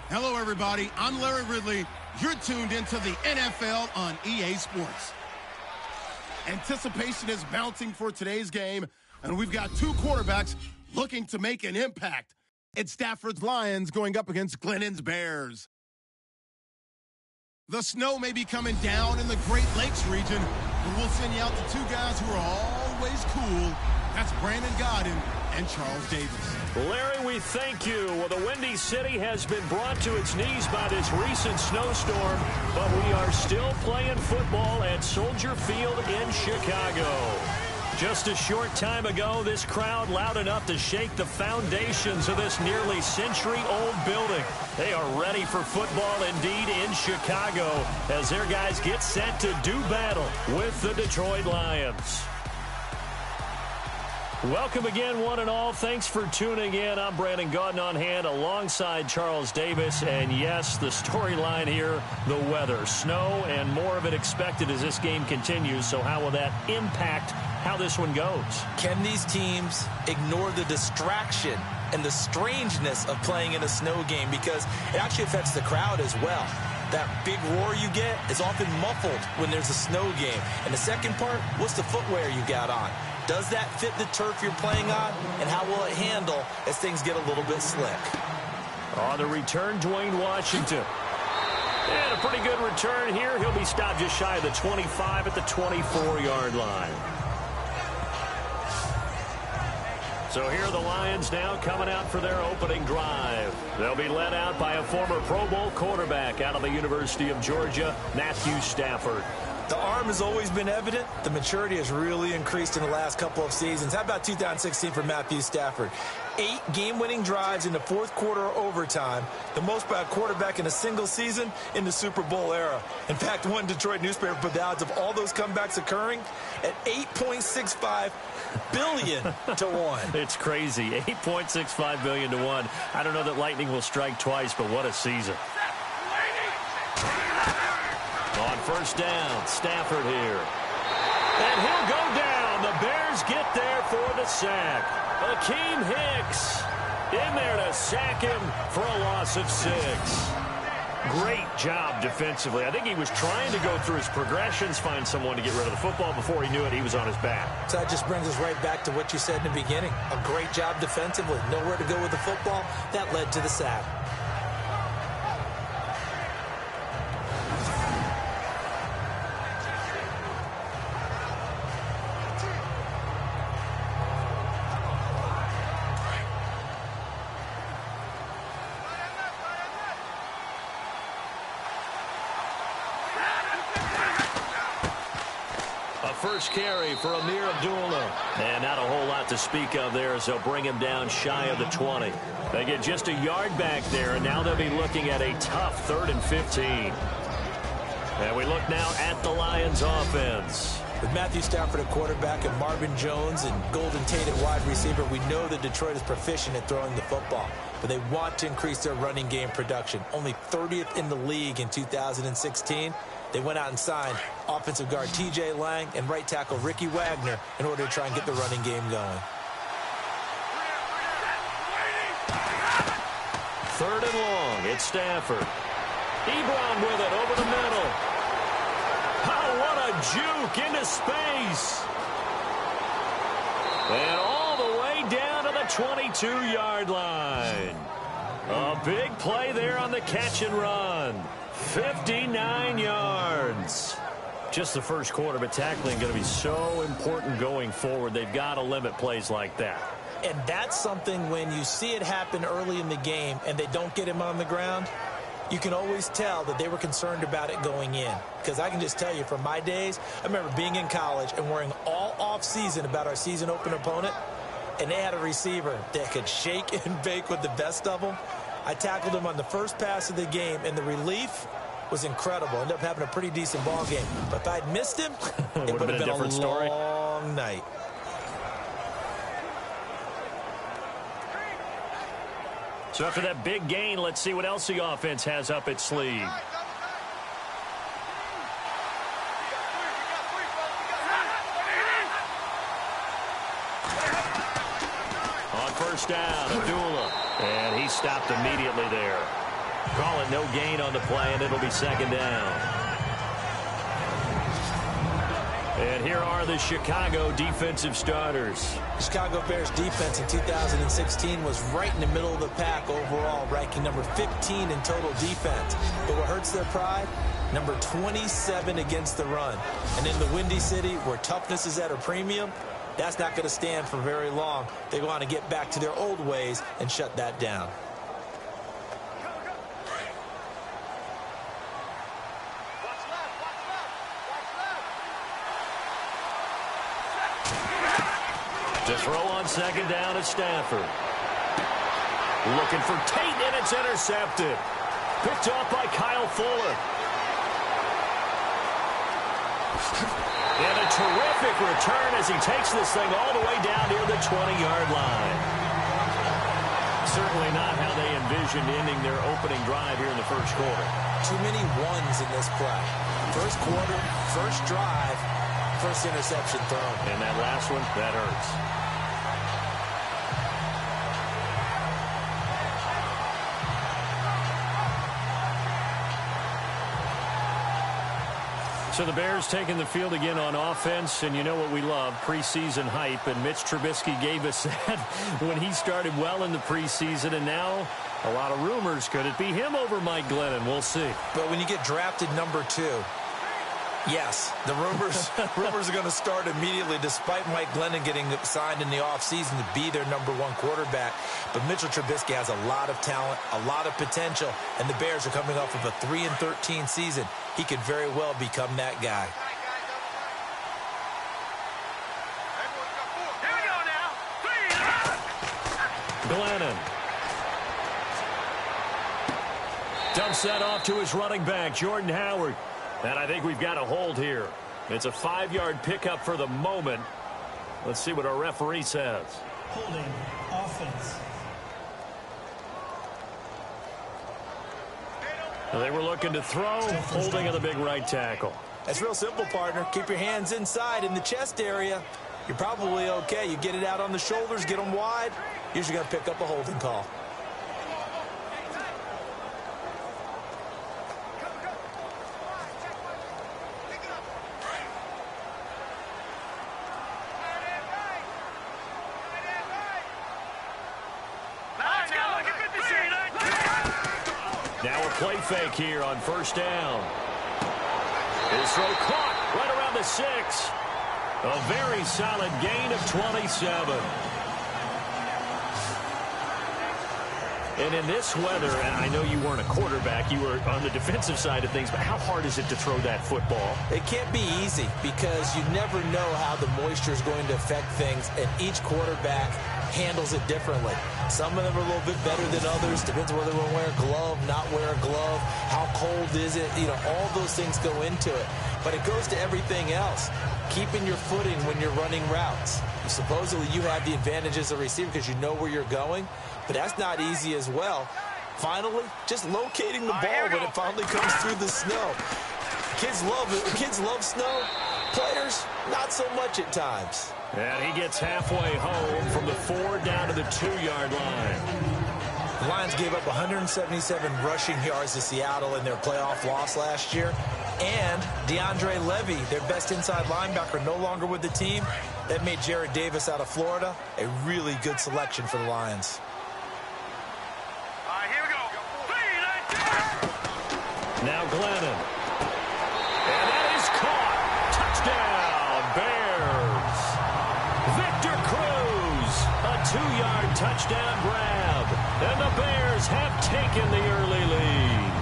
Hello, everybody. I'm Larry Ridley. You're tuned into the NFL on EA Sports. Anticipation is mounting for today's game, and we've got two quarterbacks looking to make an impact. It's Stafford's Lions going up against Glennon's Bears. The snow may be coming down in the Great Lakes region, but we'll send you out to two guys who are always cool. That's Brandon Godden and Charles Davis. Larry, we thank you. Well, the Windy City has been brought to its knees by this recent snowstorm, but we are still playing football at Soldier Field in Chicago. Just a short time ago, this crowd loud enough to shake the foundations of this nearly century-old building. They are ready for football indeed in Chicago as their guys get set to do battle with the Detroit Lions. Welcome again, one and all. Thanks for tuning in. I'm Brandon Godden on hand alongside Charles Davis. And yes, the storyline here, the weather. Snow and more of it expected as this game continues. So how will that impact how this one goes? Can these teams ignore the distraction and the strangeness of playing in a snow game? Because it actually affects the crowd as well. That big roar you get is often muffled when there's a snow game. And the second part, what's the footwear you got on? Does that fit the turf you're playing on? And how will it handle as things get a little bit slick? On the return, Dwayne Washington. And a pretty good return here. He'll be stopped just shy of the 25 at the 24-yard line. So here are the Lions now coming out for their opening drive. They'll be led out by a former Pro Bowl quarterback out of the University of Georgia, Matthew Stafford. The arm has always been evident. The maturity has really increased in the last couple of seasons. How about 2016 for Matthew Stafford? 8 game-winning drives in the fourth quarter overtime, the most by a quarterback in a single season in the Super Bowl era. In fact, one Detroit newspaper put the odds of all those comebacks occurring at 8.65 billion to 1. It's crazy. 8.65 billion to 1. I don't know that lightning will strike twice, but what a season. On first down, Stafford here. And he'll go down. The Bears get there for the sack. Akeem Hicks in there to sack him for a loss of 6. Great job defensively. I think he was trying to go through his progressions, find someone to get rid of the football. Before he knew it, he was on his back. So that just brings us right back to what you said in the beginning. A great job defensively. Nowhere to go with the football. That led to the sack. First carry for Amir Abdullah. And not a whole lot to speak of there as they'll bring him down shy of the 20. They get just a yard back there, and now they'll be looking at a tough 3rd and 15. And we look now at the Lions offense. With Matthew Stafford at quarterback and Marvin Jones and Golden Tate at wide receiver, we know that Detroit is proficient at throwing the football. But they want to increase their running game production. Only 30th in the league in 2016. They went out and signed offensive guard T.J. Lang and right tackle Ricky Wagner in order to try and get the running game going. 3rd and long. It's Stafford. Ebron with it over the middle. Oh, what a juke into space. And all the way down to the 22-yard line. A big play there on the catch and run. 59 yards. Just the first quarter, but tackling going to be so important going forward. They've got to limit plays like that. And that's something when you see it happen early in the game and they don't get him on the ground, you can always tell that they were concerned about it going in. Because I can just tell you from my days, I remember being in college and worrying all off-season about our season opener opponent, and they had a receiver that could shake and bake with the best of them. I tackled him on the first pass of the game, and the relief was incredible. Ended up having a pretty decent ball game. But if I'd missed him, it would have been a long night. So after that big gain, let's see what else the offense has up its sleeve. On first down, Abdullah. And he stopped immediately there. Call it no gain on the play, and it'll be second down. And here are the Chicago defensive starters. The Chicago Bears defense in 2016 was right in the middle of the pack overall, ranking number 15 in total defense. But what hurts their pride? Number 27 against the run. And in the Windy City, where toughness is at a premium, that's not going to stand for very long. They want to get back to their old ways and shut that down. To throw on second down at Stafford. Looking for Tate, and it's intercepted. Picked off by Kyle Fuller. And a terrific return as he takes this thing all the way down near the 20-yard line. Certainly not how they envisioned ending their opening drive here in the first quarter. Too many ones in this play. First quarter, first drive, first interception thrown. And that last one, that hurts. So the Bears taking the field again on offense, and you know what we love, preseason hype, and Mitch Trubisky gave us that when he started well in the preseason, and now a lot of rumors. Could it be him over Mike Glennon? We'll see. But when you get drafted number 2, yes, the rumors are going to start immediately, despite Mike Glennon getting signed in the offseason to be their number 1 quarterback. But Mitchell Trubisky has a lot of talent, a lot of potential, and the Bears are coming off of a 3-13 season. He could very well become that guy. Glennon dumps that off to his running back, Jordan Howard. And I think we've got a hold here. It's a 5-yard pickup for the moment. Let's see what our referee says. Holding offense. Well, they were looking to throw, holding on the big right tackle. That's real simple, partner. Keep your hands inside in the chest area. You're probably okay. You get it out on the shoulders, get them wide. Usually going to pick up a holding call. Now a play fake here on first down. His throw caught right around the 6. A very solid gain of 27. And in this weather, I know you weren't a quarterback, you were on the defensive side of things, but how hard is it to throw that football? It can't be easy because you never know how the moisture is going to affect things, and each quarterback handles it differently. Some of them are a little bit better than others. Depends whether they wear a glove, not wear a glove, how cold is it, all those things go into it. But it goes to everything else. Keeping your footing when you're running routes. Supposedly you have the advantage as a receiver because you know where you're going, but that's not easy as well. Finally, just locating the ball when it finally comes through the snow. Kids love it. Kids love snow. Players, not so much at times. And he gets halfway home from the 4 down to the 2-yard line. The Lions gave up 177 rushing yards to Seattle in their playoff loss last year. And DeAndre Levy, their best inside linebacker, no longer with the team. That made Jared Davis out of Florida a really good selection for the Lions. All right, here we go. Now Glennon. And that is caught. Touchdown, Bears. Victor Cruz. A 2-yard touchdown grab. And the Bears have taken the early lead.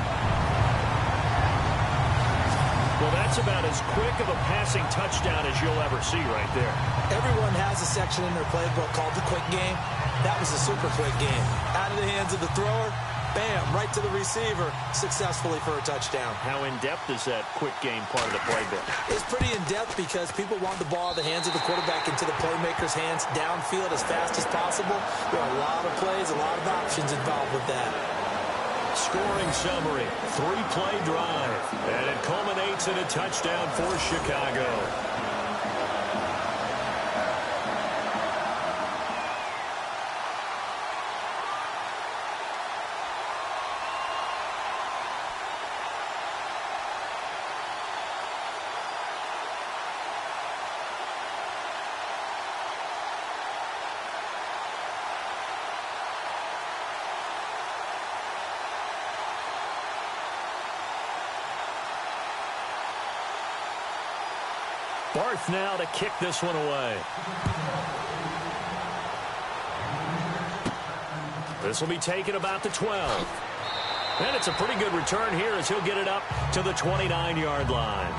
Well, that's about as quick of a passing touchdown as you'll ever see right there. Everyone has a section in their playbook called the quick game. That was a super quick game. Out of the hands of the thrower, bam, right to the receiver, successfully for a touchdown. How in-depth is that quick game part of the playbook? It's pretty in-depth because people want the ball out of the hands of the quarterback into the playmaker's hands downfield as fast as possible. There are a lot of plays, a lot of options involved with that. Scoring summary, 3-play drive, and it culminates in a touchdown for Chicago. Barth now to kick this one away. This will be taken about the 12. And it's a pretty good return here as he'll get it up to the 29-yard line.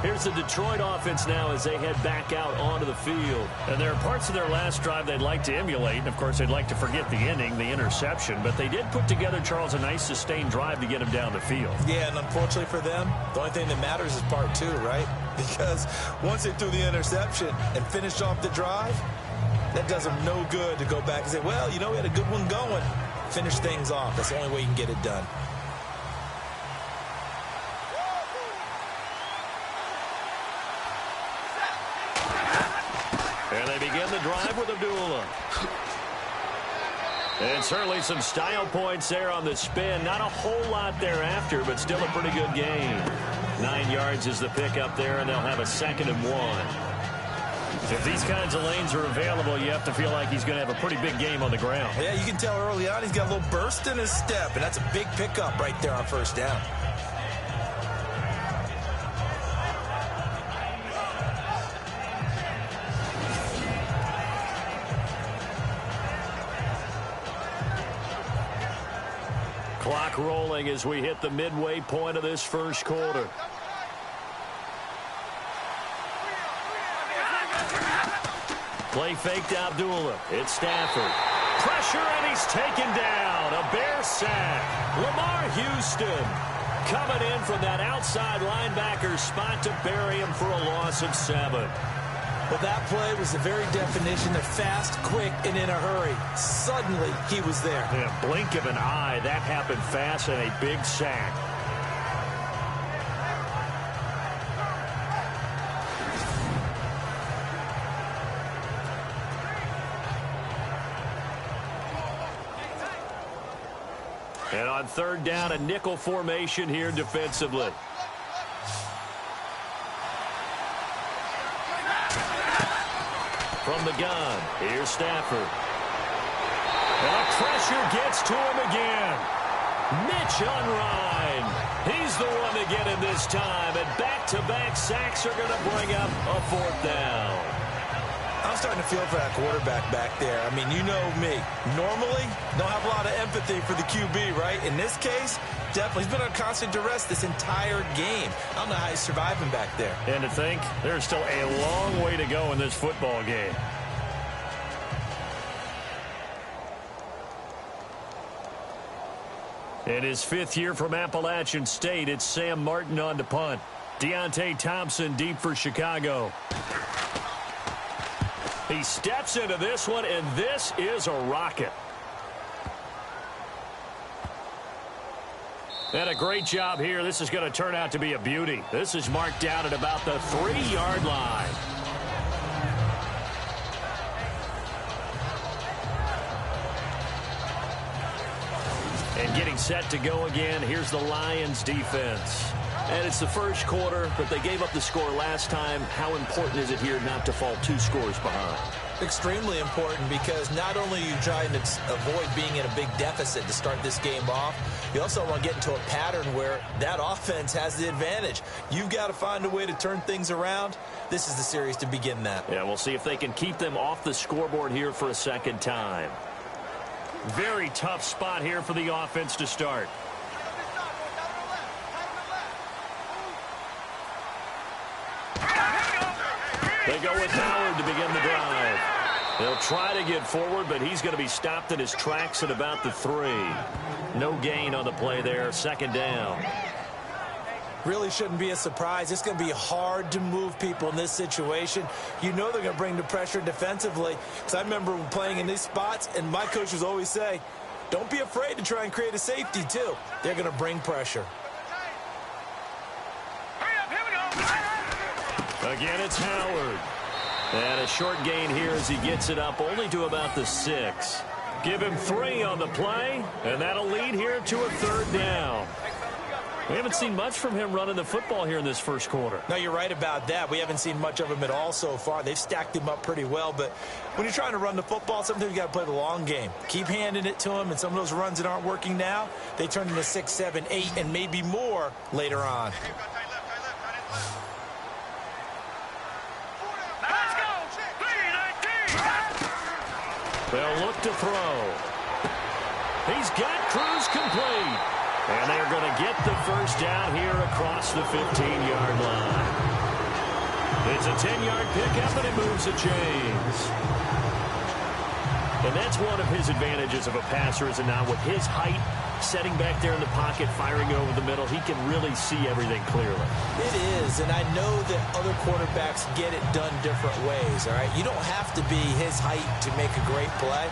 Here's the Detroit offense now as they head back out onto the field. And there are parts of their last drive they'd like to emulate. And, of course, they'd like to forget the ending, the interception. But they did put together, Charles, a nice sustained drive to get him down the field. Yeah, and unfortunately for them, the only thing that matters is part two, right? Because once they threw the interception and finished off the drive, that does them no good to go back and say, well, you know, we had a good one going. Finish things off. That's the only way you can get it done. And they begin the drive with Abdullah. And certainly some style points there on the spin. Not a whole lot thereafter, but still a pretty good gain. 9 yards is the pickup there, and they'll have a 2nd and 1. If these kinds of lanes are available, you have to feel like he's going to have a pretty big game on the ground. Yeah, you can tell early on he's got a little burst in his step, and that's a big pickup right there on first down. Clock rolling as we hit the midway point of this first quarter. Play fake to Abdullah. It's Stafford. Pressure, and he's taken down. A Bear sack. Lamar Houston coming in from that outside linebacker spot to bury him for a loss of 7. Well, that play was the very definition of fast, quick, and in a hurry. Suddenly, he was there. In a blink of an eye, that happened fast, and a big sack. And on 3rd down, a nickel formation here defensively. From the gun, here's Stafford. And the pressure gets to him again. Mitch on Ryan. He's the one to get him this time. And back-to-back sacks are going to bring up a 4th down. I'm starting to feel for that quarterback back there. I mean, you know me. Normally, don't have a lot of empathy for the QB, right? In this case, definitely. He's been on constant duress this entire game. I don't know how he's surviving back there. And to think, there's still a long way to go in this football game. In his 5th year from Appalachian State, it's Sam Martin on to punt. Deontay Thompson deep for Chicago. He steps into this one, and this is a rocket. And a great job here. This is going to turn out to be a beauty. This is marked down at about the 3-yard line. And getting set to go again, here's the Lions defense. And it's the first quarter, but they gave up the score last time. How important is it here not to fall 2 scores behind? Extremely important, because not only are you trying to avoid being in a big deficit to start this game off, you also want to get into a pattern where that offense has the advantage. You've got to find a way to turn things around. This is the series to begin that. Yeah, we'll see if they can keep them off the scoreboard here for a 2nd time. Very tough spot here for the offense to start. They go with Howard to begin the drive. They'll try to get forward, but he's going to be stopped in his tracks at about the 3. No gain on the play there. 2nd down. Really shouldn't be a surprise. It's going to be hard to move people in this situation. You know they're going to bring the pressure defensively. Because I remember playing in these spots, and my coaches always say, don't be afraid to try and create a safety, too. They're going to bring pressure. Again, it's Howard. And a short gain here as he gets it up only to about the 6. Give him 3 on the play, and that'll lead here to a 3rd down. We haven't seen much from him running the football here in this first quarter. No, you're right about that. We haven't seen much of him at all so far. They've stacked him up pretty well, but when you're trying to run the football, sometimes you got to play the long game. Keep handing it to him, and some of those runs that aren't working now, they turn into 6, 7, 8, and maybe more later on. Let's go. 3-19. They'll look to throw. He's got Cruz complete. And they're going to get the first down here across the 15-yard line. It's a 10-yard pickup, and it moves the chains. And that's one of his advantages of a passer, is it not? With his height, setting back there in the pocket, firing over the middle, he can really see everything clearly. It is, and I know that other quarterbacks get it done different ways, all right? You don't have to be his height to make a great play.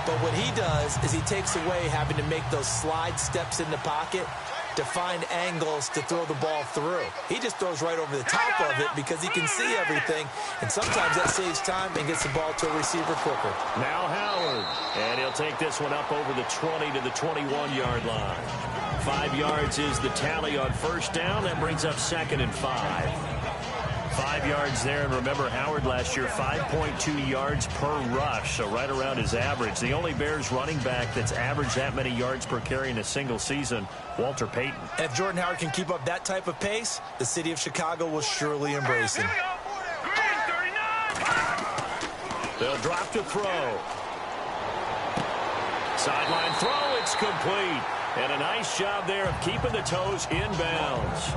But what he does is he takes away having to make those slide steps in the pocket to find angles to throw the ball through. He just throws right over the top of it because he can see everything, and sometimes that saves time and gets the ball to a receiver quicker. Now Howard, and he'll take this one up over the 20 to the 21-yard line. 5 yards is the tally on first down. That brings up 2nd and 5. 5 yards there, and remember, Howard last year, 5.2 yards per rush, so right around his average. The only Bears running back that's averaged that many yards per carry in a single season, Walter Payton. And if Jordan Howard can keep up that type of pace, the city of Chicago will surely embrace him. They'll drop to throw. Sideline throw, it's complete. And a nice job there of keeping the toes in bounds.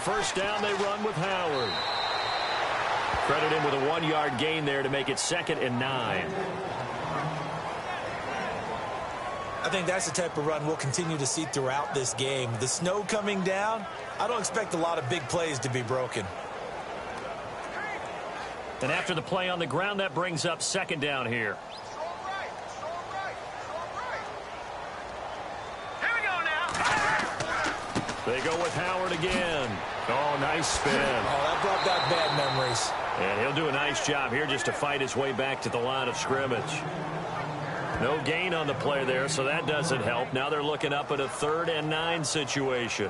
First down, they run with Howard. Credit him with a 1-yard gain there to make it 2nd and 9. I think that's the type of run we'll continue to see throughout this game. The snow coming down, I don't expect a lot of big plays to be broken. And after the play on the ground, that brings up 2nd down here. They go with Howard again. Oh, nice spin. Oh, that brought back bad memories. And he'll do a nice job here just to fight his way back to the line of scrimmage. No gain on the play there, so that doesn't help. Now they're looking up at a 3rd and 9 situation.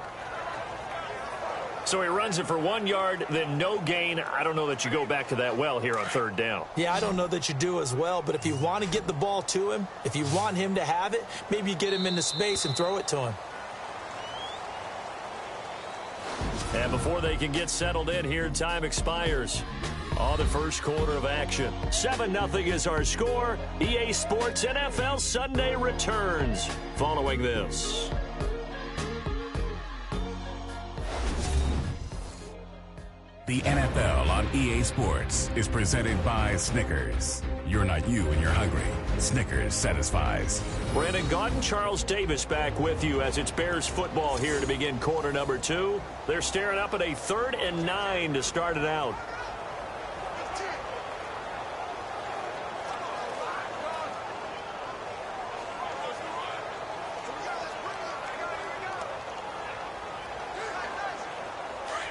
So he runs it for 1 yard, then no gain. I don't know that you go back to that well here on 3rd down. Yeah, I don't know that you do as well, but if you want to get the ball to him, if you want him to have it, maybe you get him into space and throw it to him. And before they can get settled in here, time expires on the first quarter of action. 7-0 is our score. EA Sports NFL Sunday returns following this. The NFL on EA Sports is presented by Snickers. You're not you when you're hungry. Snickers satisfies. Brandon Gaudin, Charles Davis back with you as it's Bears football here to begin quarter number 2. They're staring up at a 3rd and 9 to start it out.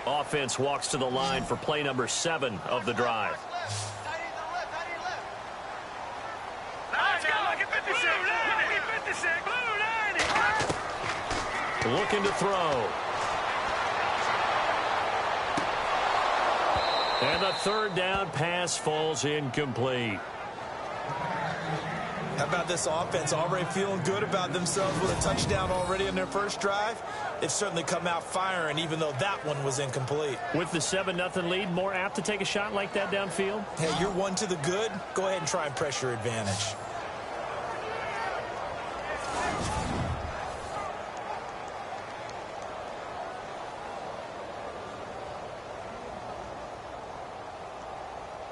Offense walks to the line for play number 7 of the drive. Looking to throw. And the 3rd down pass falls incomplete. How about this offense already feeling good about themselves with a touchdown already in their first drive? They've certainly come out firing, even though that one was incomplete. With the 7-0 lead, more apt to take a shot like that downfield? Hey, you're one to the good. Go ahead and try and press your advantage.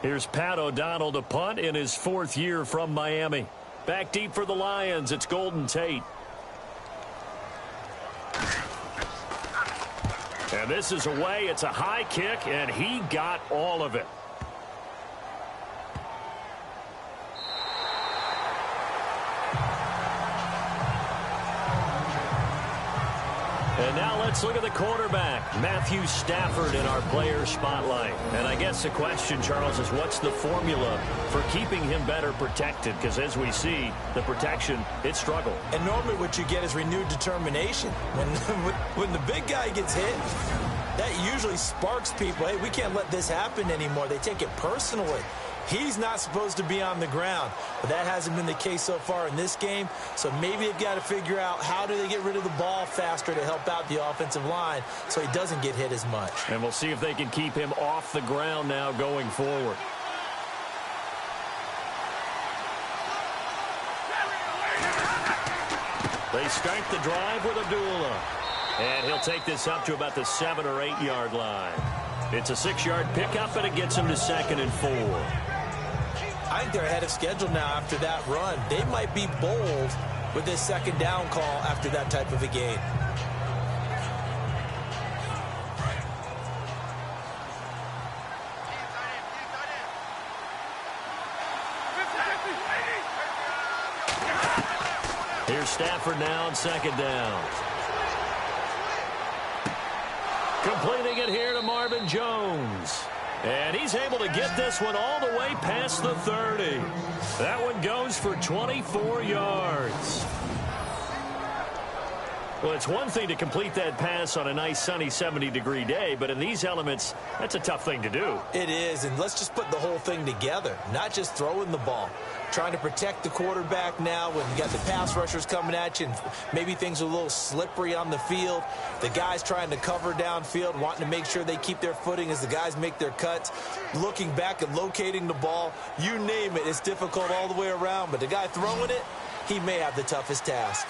Here's Pat O'Donnell to punt in his 4th year from Miami. Back deep for the Lions, it's Golden Tate. And this is away. It's a high kick, and he got all of it. And now let's look at the quarterback, Matthew Stafford, in our player spotlight. And I guess the question, Charles, is what's the formula for keeping him better protected? Because as we see, the protection, it struggled. And normally what you get is renewed determination. When the big guy gets hit, that usually sparks people. Hey, we can't let this happen anymore. They take it personally. He's not supposed to be on the ground, but that hasn't been the case so far in this game. So maybe they've got to figure out how do they get rid of the ball faster to help out the offensive line so he doesn't get hit as much. And we'll see if they can keep him off the ground now going forward. They start the drive with Abdullah. And he'll take this up to about the 7 or 8 yard line. It's a 6-yard pickup, and it gets him to 2nd and 4. I think they're ahead of schedule now after that run. They might be bold with this 2nd down call after that type of a gain. Here's Stafford now on 2nd down. Completing it here to Marvin Jones. And he's able to get this one all the way past the 30. That one goes for 24 yards. Well, it's one thing to complete that pass on a nice sunny 70-degree day, but in these elements, that's a tough thing to do. It is, and let's just put the whole thing together, not just throwing the ball. Trying to protect the quarterback now when you got the pass rushers coming at you and maybe things are a little slippery on the field. The guys trying to cover downfield, wanting to make sure they keep their footing as the guys make their cuts. Looking back and locating the ball, you name it, it's difficult all the way around. But the guy throwing it, he may have the toughest task.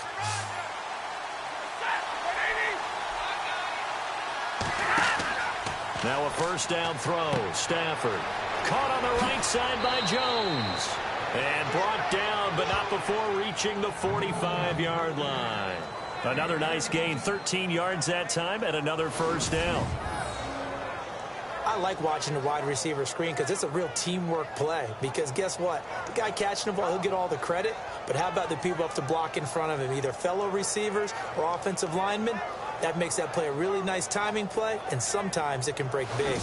Now a 1st down throw. Stafford caught on the right side by Jones. And brought down, but not before reaching the 45-yard line. Another nice gain, 13 yards that time, and another 1st down. I like watching the wide receiver screen because it's a real teamwork play. Because guess what? The guy catching the ball, he'll get all the credit. But how about the people up to block in front of him, either fellow receivers or offensive linemen? That makes that play a really nice timing play, and sometimes it can break big.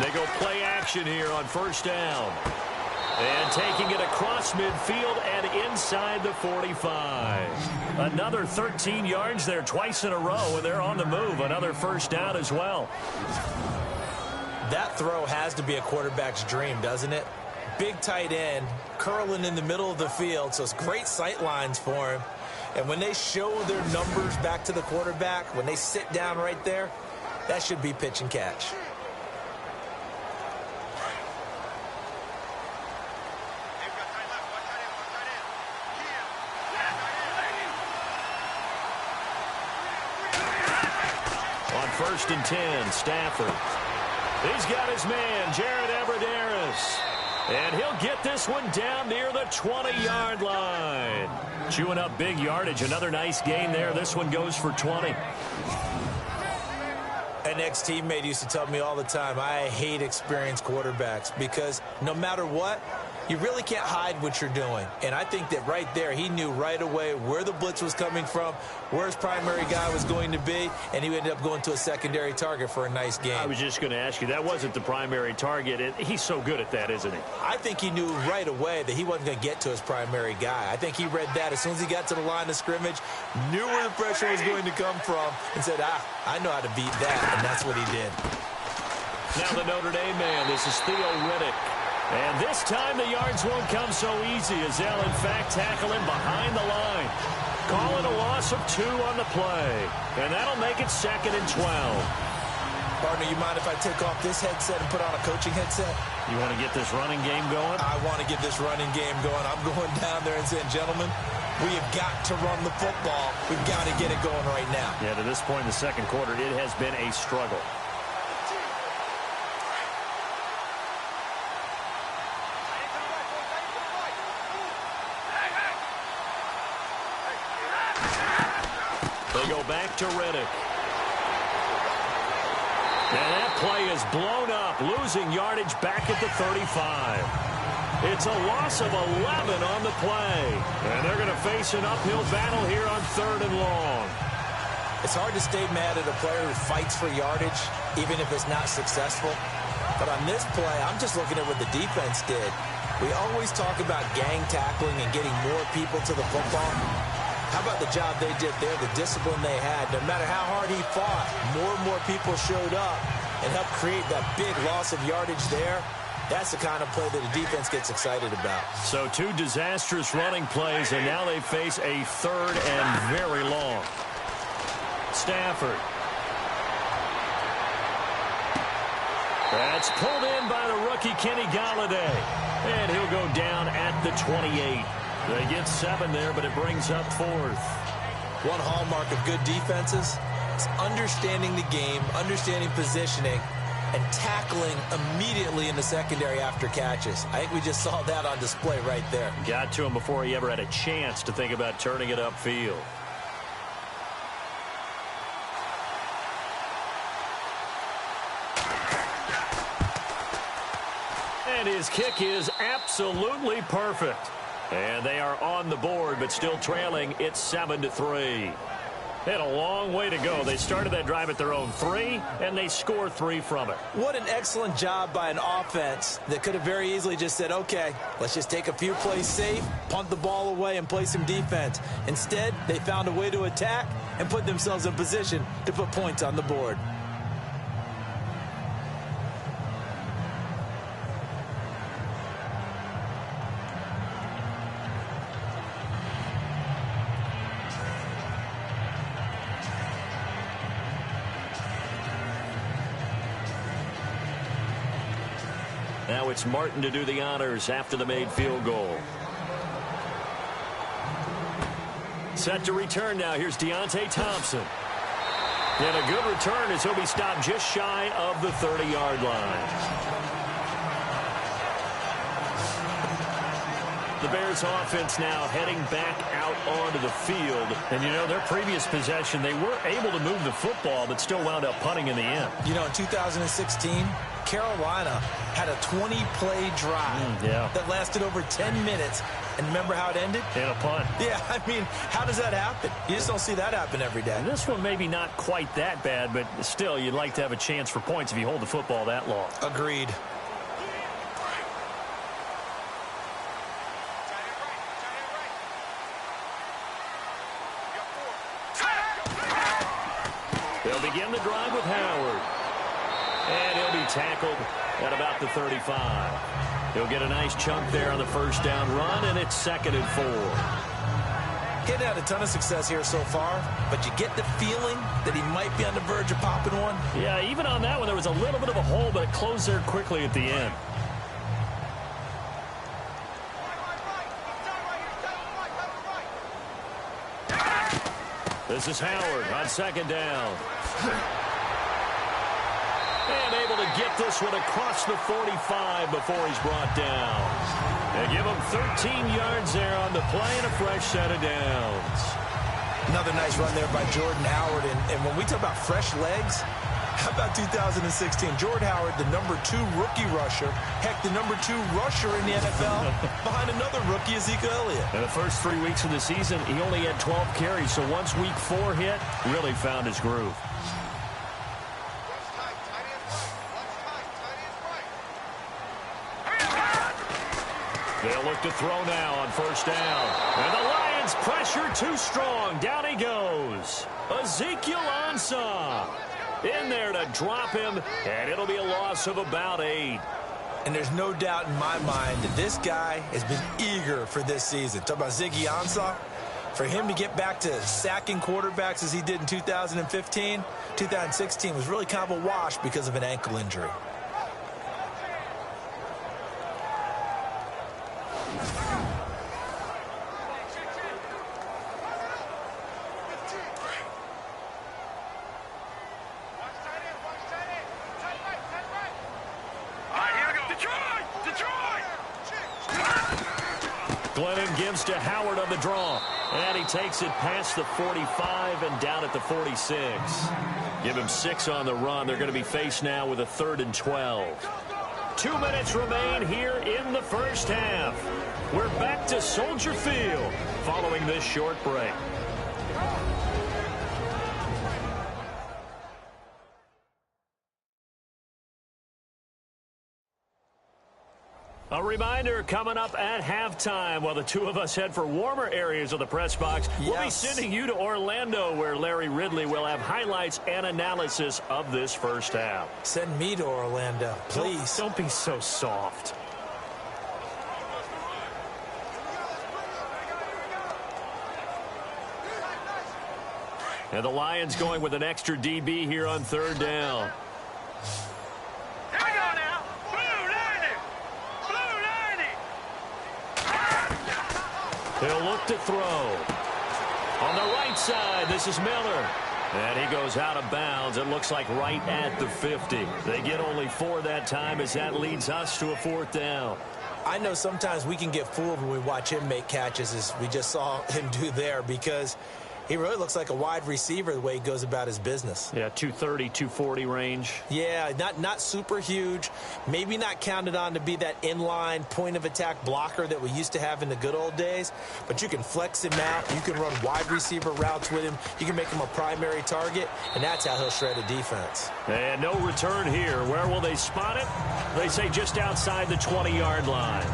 They go play action here on 1st down. And taking it across midfield and inside the 45. Another 13 yards there twice in a row, and they're on the move. Another 1st down as well. That throw has to be a quarterback's dream, doesn't it? Big tight end, curling in the middle of the field, so it's great sight lines for him. And when they show their numbers back to the quarterback, when they sit down right there, that should be pitch and catch. On 1st and 10, Stafford. He's got his man, Jared Abbrederis. And he'll get this one down near the 20-yard line. Chewing up big yardage. Another nice gain there. This one goes for 20. An ex-teammate used to tell me all the time, I hate experienced quarterbacks because no matter what, you really can't hide what you're doing. And I think that right there, he knew right away where the blitz was coming from, where his primary guy was going to be, and he ended up going to a secondary target for a nice game. I was just going to ask you, that wasn't the primary target, and he's so good at that, isn't he? I think he knew right away that he wasn't going to get to his primary guy. I think he read that as soon as he got to the line of scrimmage, knew where the pressure was going to come from, and said, I know how to beat that, and that's what he did. Now the Notre Dame man, this is Theo Riddick. And this time the yards won't come so easy as they'll, in fact, tackle him behind the line. Calling a loss of 2 on the play. And that'll make it 2nd and 12. Partner, you mind if I take off this headset and put on a coaching headset? You want to get this running game going? I want to get this running game going. I'm going down there and saying, gentlemen, we have got to run the football. We've got to get it going right now. Yeah, to this point in the second quarter, it has been a struggle. They go back to Riddick. And that play is blown up, losing yardage back at the 35. It's a loss of 11 on the play. And they're going to face an uphill battle here on 3rd and long. It's hard to stay mad at a player who fights for yardage, even if it's not successful. But on this play, I'm just looking at what the defense did. We always talk about gang tackling and getting more people to the football. How about the job they did there, the discipline they had? No matter how hard he fought, more and more people showed up and helped create that big loss of yardage there. That's the kind of play that the defense gets excited about. So 2 disastrous running plays, and now they face a 3rd and very long. Stafford. That's pulled in by the rookie Kenny Galladay. And he'll go down at the 28. They get 7 there, but it brings up 4th. One hallmark of good defenses is understanding the game, understanding positioning, and tackling immediately in the secondary after catches. I think we just saw that on display right there. Got to him before he ever had a chance to think about turning it upfield. And his kick is absolutely perfect. And they are on the board, but still trailing. It's 7-3. They had a long way to go. They started that drive at their own 3, and they score 3 from it. What an excellent job by an offense that could have very easily just said, okay, let's just take a few plays safe, punt the ball away, and play some defense. Instead, they found a way to attack and put themselves in position to put points on the board. Now it's Martin to do the honors after the made field goal. Set to return now. Here's Deontay Thompson. And a good return as he'll be stopped just shy of the 30-yard line. The Bears offense now heading back out onto the field. And, you know, their previous possession, they were able to move the football, but still wound up punting in the end. You know, in 2016, Carolina had a 20-play drive that lasted over 10 minutes. And remember how it ended? In a punt. Yeah, I mean, how does that happen? You just don't see that happen every day. And this one maybe not quite that bad, but still, you'd like to have a chance for points if you hold the football that long. Agreed. They'll begin the drive with Howard. And he'll be tackled at about the 35. He'll get a nice chunk there on the first down run, and it's 2nd and 4. He hadn't had a ton of success here so far, but you get the feeling that he might be on the verge of popping one. Yeah, even on that one, there was a little bit of a hole, but it closed there quickly at the end. This is Howard on 2nd down. And able to get this one across the 45 before he's brought down. They give him 13 yards there on the play and a fresh set of downs. Another nice run there by Jordan Howard. And when we talk about fresh legs, How about 2016? Jordan Howard, the #2 rookie rusher. Heck, the #2 rusher in the NFL behind another rookie, Ezekiel Elliott. In the first 3 weeks of the season, he only had 12 carries. So once week 4 hit, really found his groove. They'll look to throw now on first down. And the Lions pressure too strong. Down he goes. Ezekiel Ansah in there to drop him, and it'll be a loss of about 8. And there's no doubt in my mind that this guy has been eager for this season. Talk about Ziggy Ansah. For him to get back to sacking quarterbacks as he did in 2015, 2016 was really kind of a wash because of an ankle injury. Glennon gives to Howard on the draw. And he takes it past the 45 and down at the 46. Give him 6 on the run. They're going to be faced now with a 3rd and 12. 2 minutes remain here in the first half. We're back to Soldier Field following this short break. A reminder coming up at halftime while the two of us head for warmer areas of the press box. Yes. We'll be sending you to Orlando where Larry Ridley will have highlights and analysis of this first half. Send me to Orlando, please. Don't be so soft. And the Lions going with an extra DB here on 3rd down. He'll look to throw. On the right side, this is Miller. And he goes out of bounds. It looks like right at the 50. They get only 4 that time as that leads us to a 4th down. I know sometimes we can get fooled when we watch him make catches as we just saw him do there because he really looks like a wide receiver the way he goes about his business. Yeah, 230, 240 range. Yeah, not super huge. Maybe not counted on to be that inline point-of-attack blocker that we used to have in the good old days. But you can flex him out. You can run wide receiver routes with him. You can make him a primary target, and that's how he'll shred a defense. And no return here. Where will they spot it? They say just outside the 20-yard line.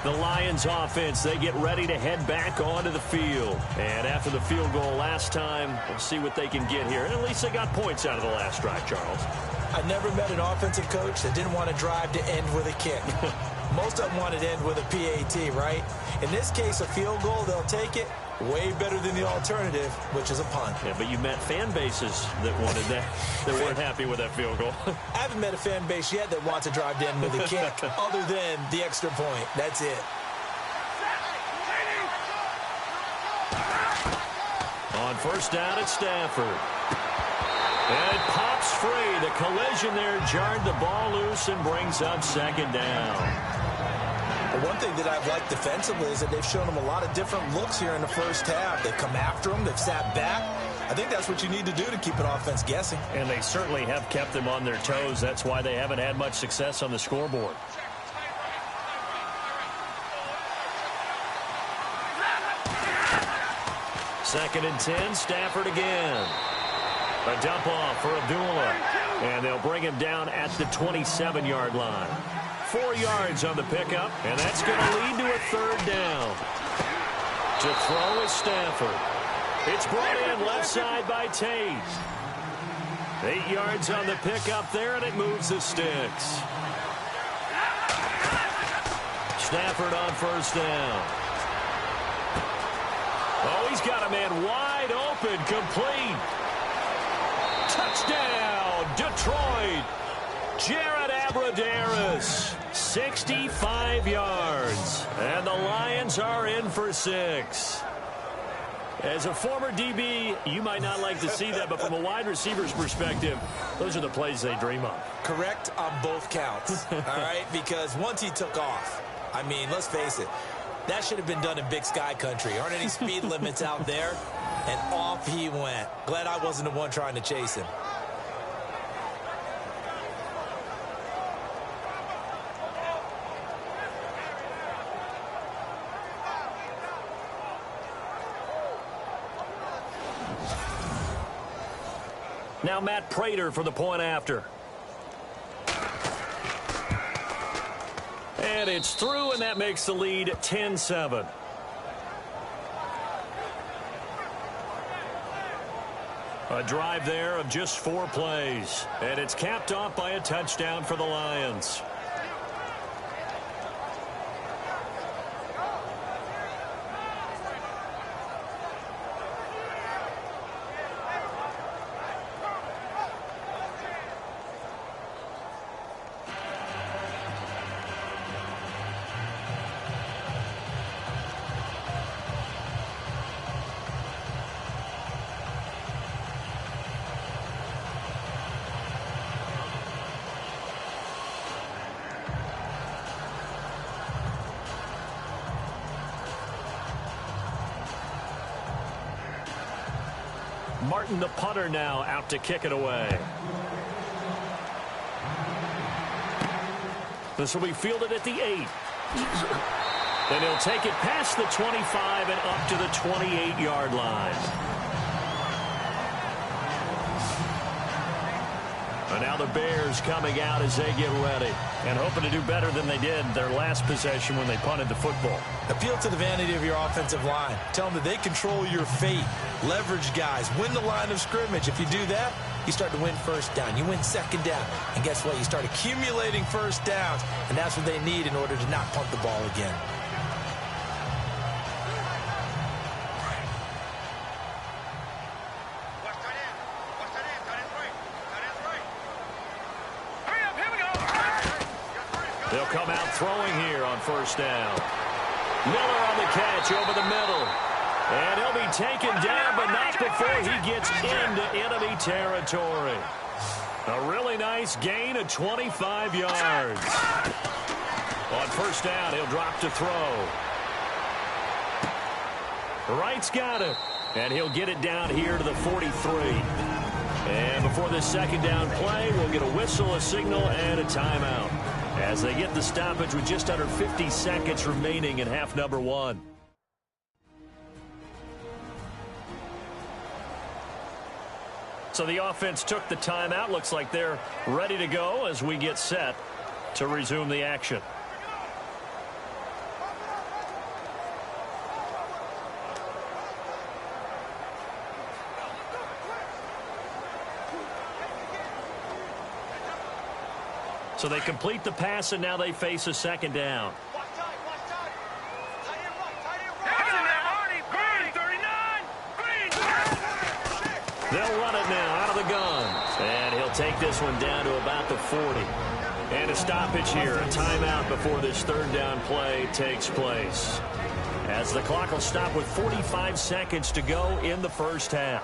The Lions offense, they get ready to head back onto the field. And after the field goal last time, we'll see what they can get here. And at least they got points out of the last drive, Charles. I never met an offensive coach that didn't want to drive to end with a kick. Most of them wanted to end with a PAT, right? In this case, a field goal, they'll take it. Way better than the alternative, which is a punt. Yeah, but you met fan bases that wanted that, that weren't happy with that field goal. I haven't met a fan base yet that wants to drive to end with a kick other than the extra point. That's it. On first down at Stafford. And it pops free. The collision there jarred the ball loose and brings up 2nd down. But one thing that I've liked defensively is that they've shown them a lot of different looks here in the first half. They've come after them. They've sat back. I think that's what you need to do to keep an offense guessing. And they certainly have kept them on their toes. That's why they haven't had much success on the scoreboard. Second and 10, Stafford again. A dump off for Abdullah. And they'll bring him down at the 27-yard line. 4 yards on the pickup, and that's going to lead to a 3rd down. To throw is Stafford. It's brought in left side by Tate. 8 yards on the pickup there, and it moves the sticks. Stafford on first down. Oh, he's got a man wide open, complete. Touchdown, Detroit. Jared Abbrederis, 65 yards. And the Lions are in for 6. As a former DB, you might not like to see that, but from a wide receiver's perspective, those are the plays they dream of. Correct on both counts, all right? Because once he took off, I mean, let's face it, that should have been done in Big Sky Country. Aren't any speed limits out there? And off he went. Glad I wasn't the one trying to chase him. Now Matt Prater for the point after. And it's through, and that makes the lead 10-7. A drive there of just 4 plays. And it's capped off by a touchdown for the Lions. Martin, the punter, now out to kick it away. This will be fielded at the 8. And he'll take it past the 25 and up to the 28-yard line. And now the Bears coming out as they get ready and hoping to do better than they did their last possession when they punted the football. Appeal to the vanity of your offensive line. Tell them that they control your fate. Leverage guys. Win the line of scrimmage. If you do that, you start to win first down. You win second down. And guess what? You start accumulating first downs. And that's what they need in order to not punt the ball again. They'll come out throwing here on first down. Miller on the catch over the middle. And he'll be taken down, but not before he gets into enemy territory. A really nice gain of 25 yards. On first down, he'll drop to throw. Wright's got it. And he'll get it down here to the 43. And before this second down play, we'll get a whistle, a signal, and a timeout, as they get the stoppage with just under 50 seconds remaining in half number 1. So the offense took the timeout. Looks like they're ready to go as we get set to resume the action. So they complete the pass, and now they face a second down. They'll run it now out of the gun. And he'll take this one down to about the 40. And a stoppage here, a timeout before this third down play takes place, as the clock will stop with 45 seconds to go in the first half.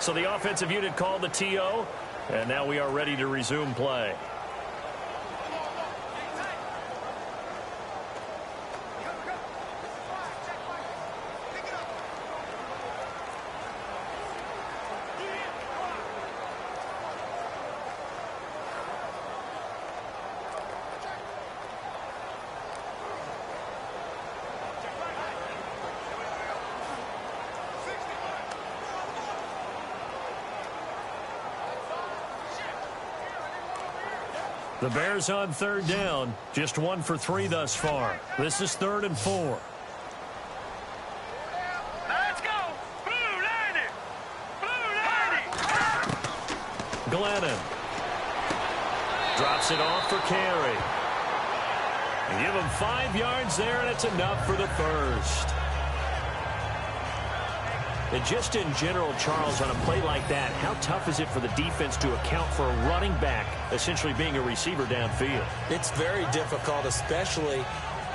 So the offensive unit called the TO, and now we are ready to resume play. The Bears on third down, just 1 for 3 thus far. This is 3rd and 4. Let's go! Blue 90! Blue 90! Glennon drops it off for carry. Give him 5 yards there, and it's enough for the first. And just in general, Charles, on a play like that, how tough is it for the defense to account for a running back essentially being a receiver downfield? It's very difficult, especially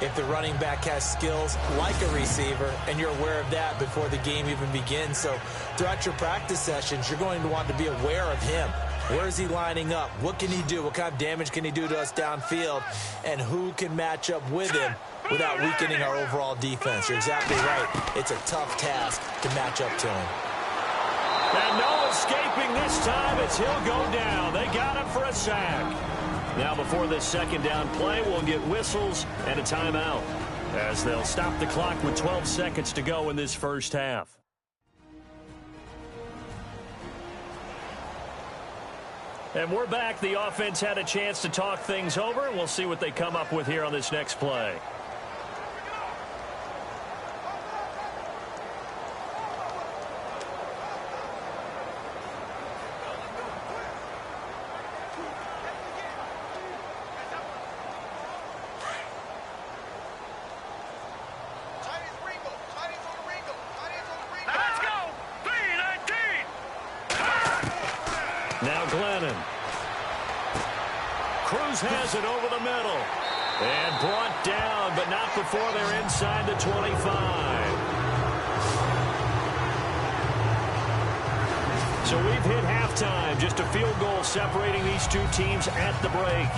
if the running back has skills like a receiver, and you're aware of that before the game even begins. So throughout your practice sessions, you're going to want to be aware of him. Where is he lining up? What can he do? What kind of damage can he do to us downfield? And who can match up with him without weakening our overall defense? You're exactly right. It's a tough task to match up to him. And no escaping this time as he'll go down. They got him for a sack. Now before this second down play, we'll get whistles and a timeout. as they'll stop the clock with 12 seconds to go in this first half. And we're back. The offense had a chance to talk things over, and we'll see what they come up with here on this next play. Now Glennon. Cruz has it over the middle. And brought down, but not before they're inside the 25. So we've hit halftime. Just a field goal separating these two teams at the break.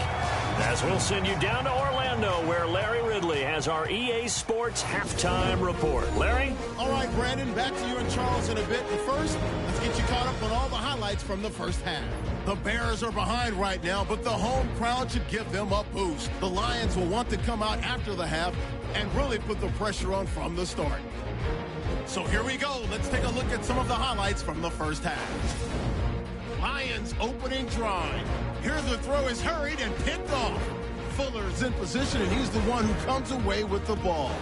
As we'll send you down to Orlando, where Larry Ridley has our EA Sports halftime report. Larry? All right, Brandon, back to you and Charles in a bit. But first, let's get you caught up on all the highlights from the first half. The Bears are behind right now, but the home crowd should give them a boost. The Lions will want to come out after the half and really put the pressure on from the start. So here we go. Let's take a look at some of the highlights from the first half. Lions opening drive. Here the throw is hurried and picked off. Fuller's in position, and he's the one who comes away with the ball.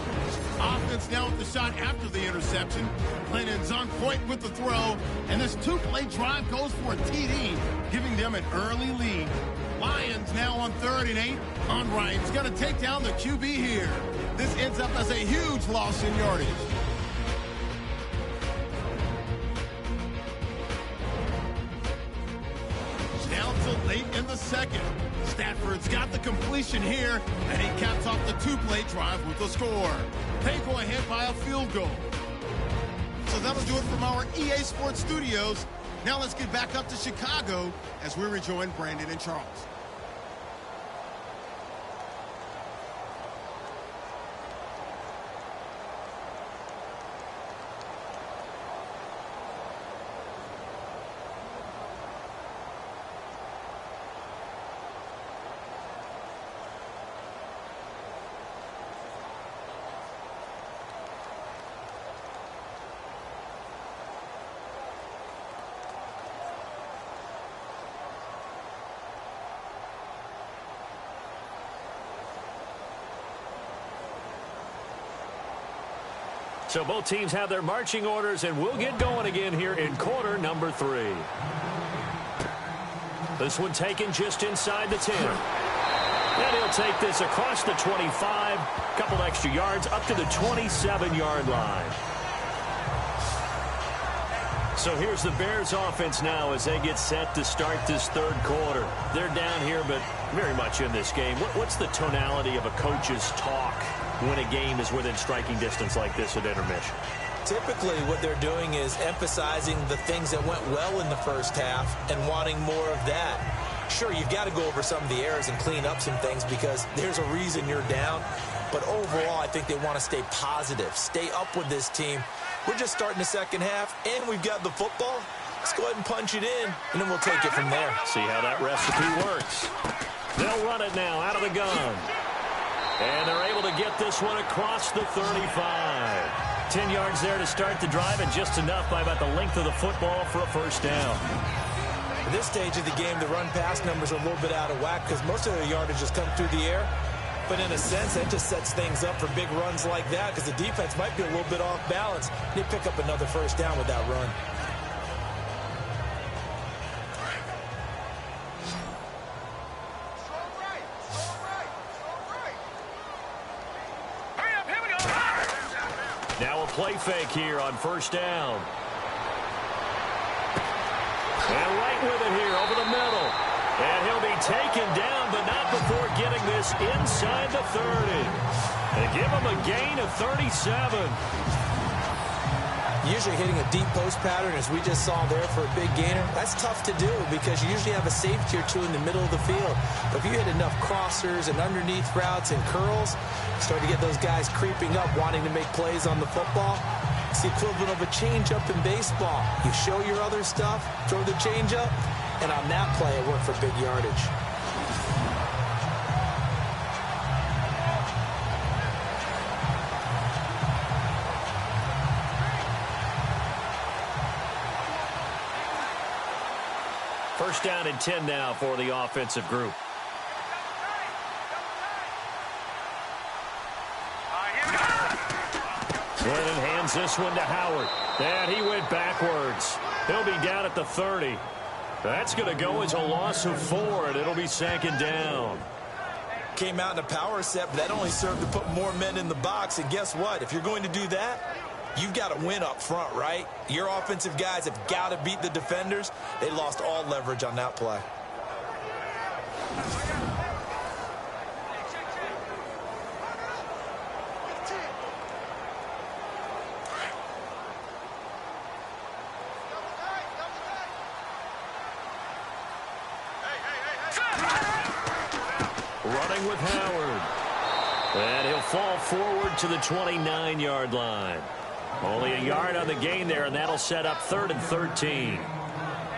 Offense now with the shot after the interception. Glennon's on point with the throw, and this two-play drive goes for a TD, giving them an early lead. Lions now on 3rd and 8. Onright's going to take down the QB here. This ends up as a huge loss in yardage. Down to late in the second. Stafford's got the completion here, and he caps off the two-play drive with a score. They go ahead by a field goal. So that'll do it from our EA Sports Studios. Now let's get back up to Chicago as we rejoin Brandon and Charles. So both teams have their marching orders, and we'll get going again here in quarter number 3. This one taken just inside the 10. And he'll take this across the 25, a couple extra yards up to the 27-yard line. So here's the Bears offense now as they get set to start this third quarter. They're down here, but very much in this game. What's the tonality of a coach's talk when a game is within striking distance like this at intermission? Typically, what they're doing is emphasizing the things that went well in the first half and wanting more of that. Sure, you've got to go over some of the errors and clean up some things because there's a reason you're down. But overall, I think they want to stay positive, stay up with this team. We're just starting the second half, and we've got the football. Let's go ahead and punch it in, and then we'll take it from there. See how that recipe works. They'll run it now out of the gun. And they're able to get this one across the 35. 10 yards there to start the drive, and just enough by about the length of the football for a first down. At this stage of the game, the run-pass numbers are a little bit out of whack because most of their yardage has come through the air. But in a sense, that just sets things up for big runs like that because the defense might be a little bit off balance. They pick up another first down with that run. Now a play fake here on first down. And right with it here over the middle. And he'll be taken down, but not before getting this inside the 30. They give him a gain of 37. Usually hitting a deep post pattern, as we just saw there for a big gainer, that's tough to do because you usually have a safety or two in the middle of the field. But if you hit enough crossers and underneath routes and curls, start to get those guys creeping up, wanting to make plays on the football. It's the equivalent of a changeup in baseball. You show your other stuff, throw the changeup, and on that play, it worked for big yardage. First down and 10 now for the offensive group. Lennon hands this one to Howard. And he went backwards. He'll be down at the 30. That's going to go as a loss of 4, and it'll be second down. Came out in a power set, but that only served to put more men in the box. And guess what? If you're going to do that, you've got to win up front, right? Your offensive guys have got to beat the defenders. They lost all leverage on that play. Running with Howard. And he'll fall forward to the 29-yard line. Only a yard on the gain there, and that'll set up 3rd and 13.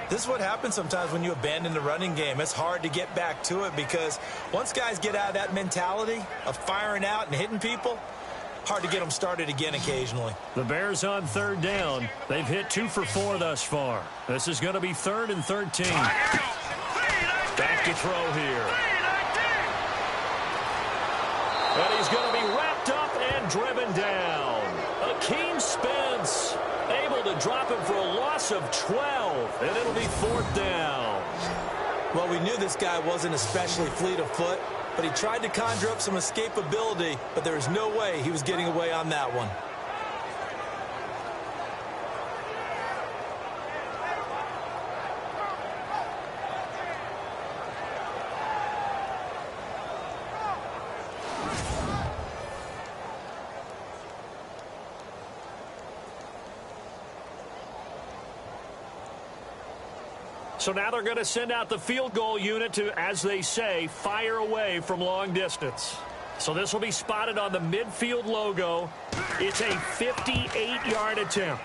This is what happens sometimes when you abandon the running game. It's hard to get back to it because once guys get out of that mentality of firing out and hitting people, hard to get them started again occasionally. The Bears on 3rd down. They've hit 2 for 4 thus far. This is going to be 3rd and 13. Back to throw here. And he's going to be wrapped up and driven down. Akeem Spence able to drop him for a loss of 12, and it'll be 4th down. Well, we knew this guy wasn't especially fleet of foot, but he tried to conjure up some escapability, but there was no way he was getting away on that one. So now they're going to send out the field goal unit to, as they say, fire away from long distance. So this will be spotted on the midfield logo. It's a 58-yard attempt.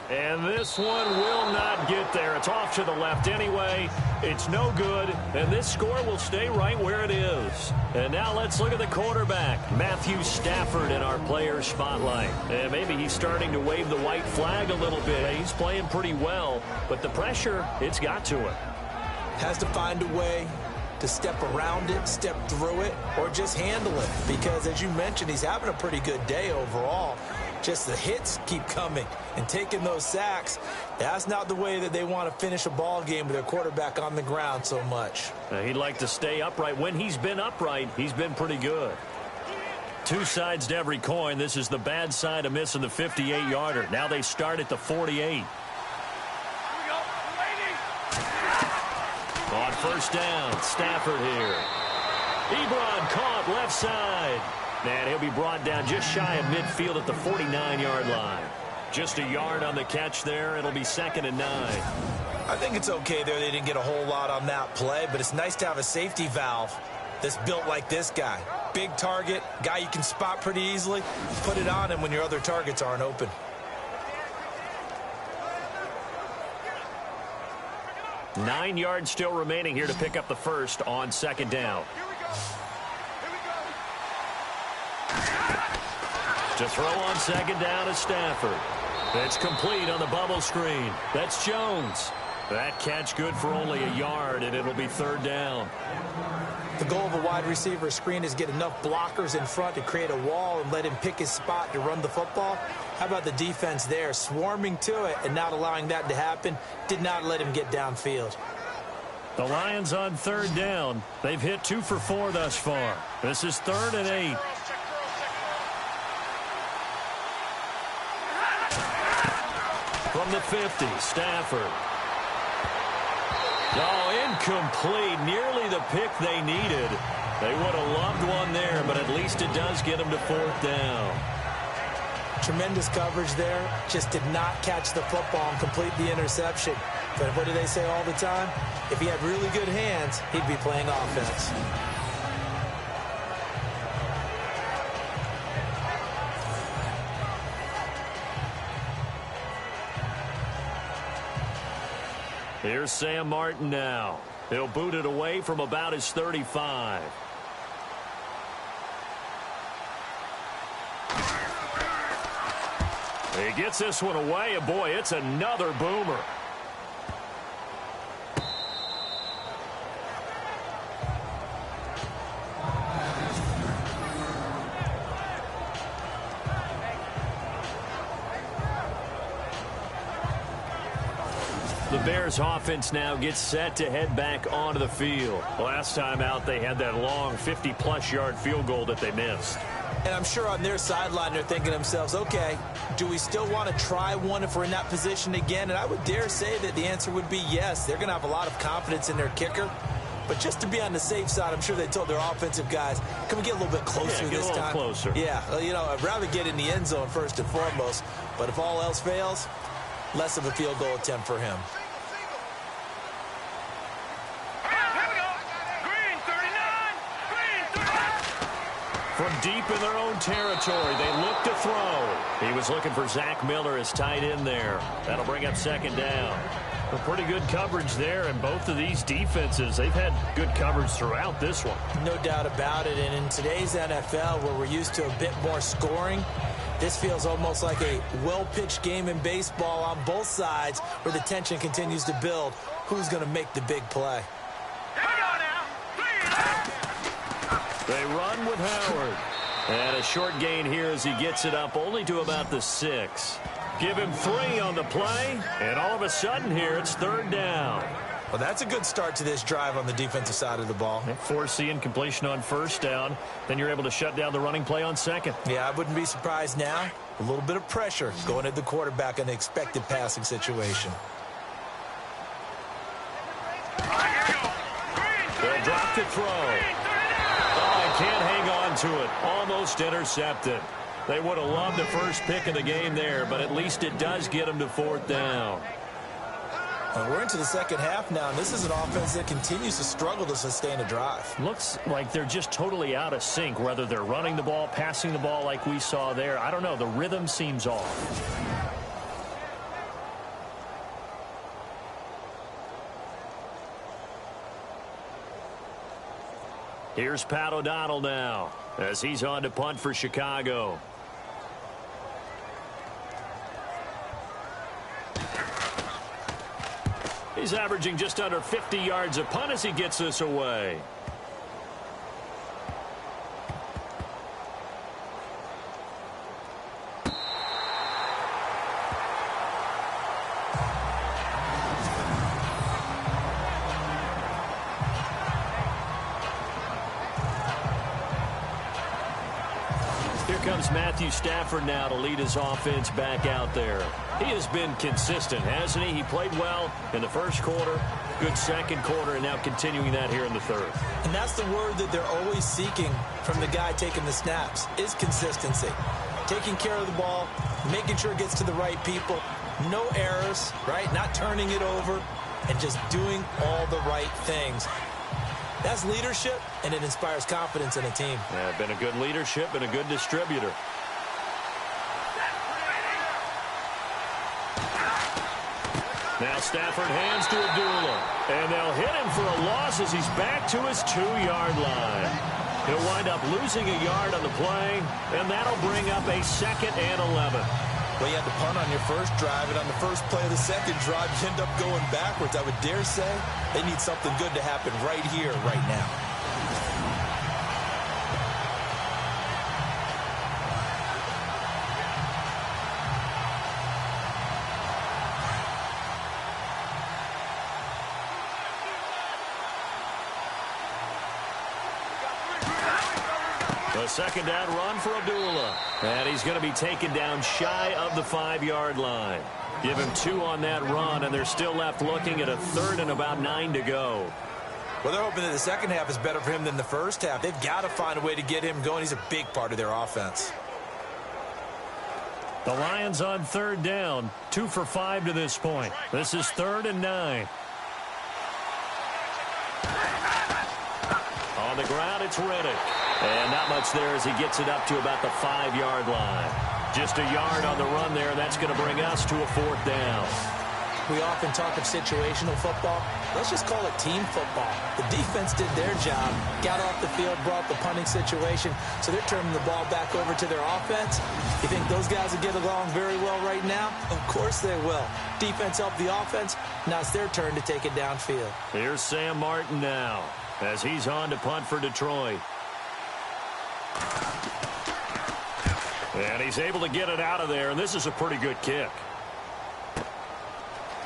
And this one will not get there. It's off to the left anyway. It's no good. And this score will stay right where it is. And now let's look at the quarterback, Matthew Stafford, in our player spotlight. And maybe he's starting to wave the white flag a little bit. He's playing pretty well. But the pressure, it's got to it. Has to find a way to step around it, step through it, or just handle it. Because, as you mentioned, he's having a pretty good day overall. Just the hits keep coming and taking those sacks. That's not the way that they want to finish a ball game with their quarterback on the ground so much. He'd like to stay upright. When he's been upright, he's been pretty good. Two sides to every coin. This is the bad side of missing the 58-yarder. Now they start at the 48. On first down, Stafford here. Ebron caught left side. And he'll be brought down just shy of midfield at the 49-yard line. Just a yard on the catch there. It'll be 2nd and 9. I think it's okay there. They didn't get a whole lot on that play, but it's nice to have a safety valve that's built like this guy. Big target, guy you can spot pretty easily. Put it on him when your other targets aren't open. Nine yards still remaining here to pick up the first on 2nd down. To throw on 2nd down is Stafford. It's complete on the bubble screen. That's Jones. That catch good for only a yard, and it'll be 3rd down. The goal of a wide receiver screen is get enough blockers in front to create a wall and let him pick his spot to run the football. How about the defense there, swarming to it and not allowing that to happen? Did not let him get downfield. The Lions on 3rd down. They've hit 2 for 4 thus far. This is 3rd and 8. From the 50, Stafford. Oh, incomplete. Nearly the pick they needed. They would have loved one there, but at least it does get them to 4th down. Tremendous coverage there. Just did not catch the football and complete the interception. But what do they say all the time? If he had really good hands, he'd be playing offense. Here's Sam Martin now. He'll boot it away from about his 35. He gets this one away, and boy, it's another boomer. The Bears offense now gets set to head back onto the field. Last time out, they had that long 50-plus yard field goal that they missed. And I'm sure on their sideline they're thinking to themselves, okay, do we still want to try one if we're in that position again? And I would dare say that the answer would be yes. They're going to have a lot of confidence in their kicker. But just to be on the safe side, I'm sure they told their offensive guys, can we get a little bit closer this time? Closer. Yeah, you know, I'd rather get in the end zone first and foremost. But if all else fails, less of a field goal attempt for him. From deep in their own territory, they look to throw. He was looking for Zach Miller as tight end there. That'll bring up second down. A pretty good coverage there, and both of these defenses, they've had good coverage throughout this one. No doubt about it, and in today's NFL, where we're used to a bit more scoring, this feels almost like a well-pitched game in baseball on both sides where the tension continues to build. Who's going to make the big play? They run with Howard. And a short gain here as he gets it up only to about the 6. Give him 3 on the play, and all of a sudden here it's third down. Well, that's a good start to this drive on the defensive side of the ball. Force the incompletion on first down. Then you're able to shut down the running play on second. Yeah, I wouldn't be surprised now. A little bit of pressure going at the quarterback in the expected passing situation. They'll drop to throw. Can't hang on to it. Almost intercepted. They would have loved the first pick of the game there, but at least it does get them to fourth down. We're into the second half now, and this is an offense that continues to struggle to sustain a drive. Looks like they're just totally out of sync, whether they're running the ball, passing the ball like we saw there. I don't know. The rhythm seems off. Here's Pat O'Donnell now as he's on to punt for Chicago. He's averaging just under 50 yards a punt as he gets this away. Comes Matthew Stafford now to lead his offense back out there. He has been consistent, hasn't he? He played well in the first quarter, good second quarter, and now continuing that here in the third. And that's the word that they're always seeking from the guy taking the snaps, is consistency. Taking care of the ball, making sure it gets to the right people, no errors, right? Not turning it over, and just doing all the right things. That's leadership, and it inspires confidence in a team. Yeah, been a good leadership and a good distributor. Now Stafford hands to Abdullah, and they'll hit him for a loss as he's back to his 2-yard line. He'll wind up losing a yard on the play, and that'll bring up a 2nd and 11. Well, you had to punt on your first drive, and on the first play of the second drive, you end up going backwards. I would dare say they need something good to happen right here, right now. A second down run for Abdullah. And he's going to be taken down shy of the 5-yard line. Give him 2 on that run, and they're still left looking at a 3rd and about 9 to go. Well, they're hoping that the second half is better for him than the first half. They've got to find a way to get him going. He's a big part of their offense. The Lions on 3rd down, 2 for 5 to this point. This is 3rd and 9. On the ground, it's Riddick. And not much there as he gets it up to about the 5-yard line. Just a yard on the run there, and that's going to bring us to a 4th down. We often talk of situational football. Let's just call it team football. The defense did their job, got off the field, brought the punting situation, so they're turning the ball back over to their offense. You think those guys will get along very well right now? Of course they will. Defense helped the offense. Now it's their turn to take it downfield. Here's Sam Martin now as he's on to punt for Detroit. And he's able to get it out of there, and this is a pretty good kick.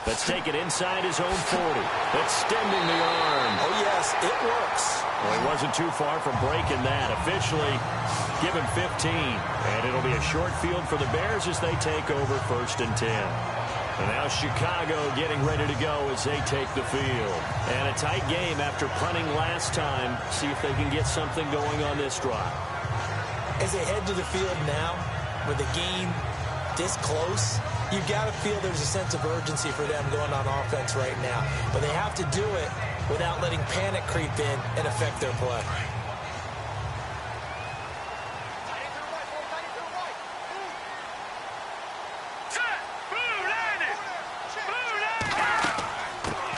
Let's take it inside his own 40. Extending the arm. Oh, yes, it works. Well, he wasn't too far from breaking that. Officially, give him 15. And it'll be a short field for the Bears as they take over 1st and 10. And now Chicago getting ready to go as they take the field. And a tight game after punting last time. See if they can get something going on this drive. As they head to the field now, with the game this close, you've got to feel there's a sense of urgency for them going on offense right now. But they have to do it without letting panic creep in and affect their play.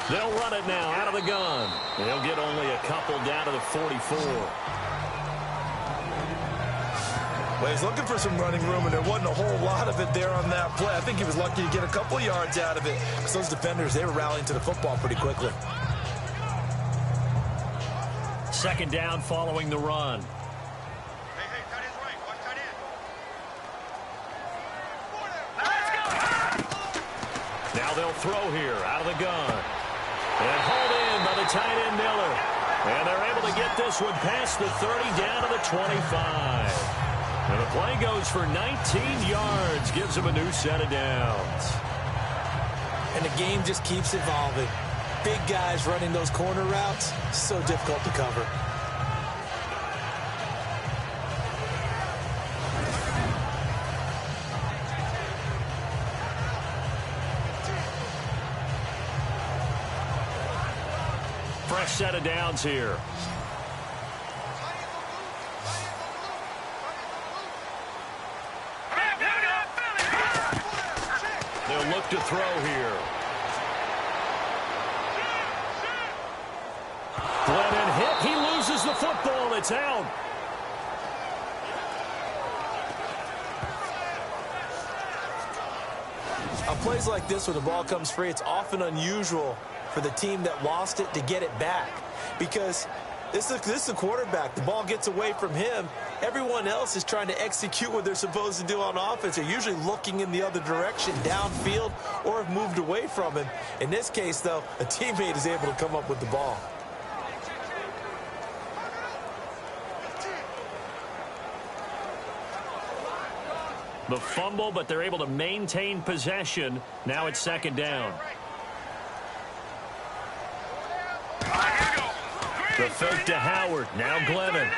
They'll run it now out of the gun. They'll get only a couple down to the 44. Well, he's looking for some running room, and there wasn't a whole lot of it there on that play. I think he was lucky to get a couple yards out of it, because those defenders, they were rallying to the football pretty quickly. 2nd down following the run. Now they'll throw here out of the gun. And hauled in by the tight end Miller. And they're able to get this one past the 30 down to the 25. And the play goes for 19 yards. Gives them a new set of downs. And the game just keeps evolving. Big guys running those corner routes, so difficult to cover. Fresh set of downs here. They'll look to throw here. Glennon hit. He loses the football. It's out. On plays like this where the ball comes free, it's often unusual for the team that lost it to get it back, because this is the quarterback. The ball gets away from him. Everyone else is trying to execute what they're supposed to do on offense. They're usually looking in the other direction, downfield, or have moved away from him. In this case, though, a teammate is able to come up with the ball. The fumble, but they're able to maintain possession. Now it's 2nd down. The fake to Howard. Now Glennon.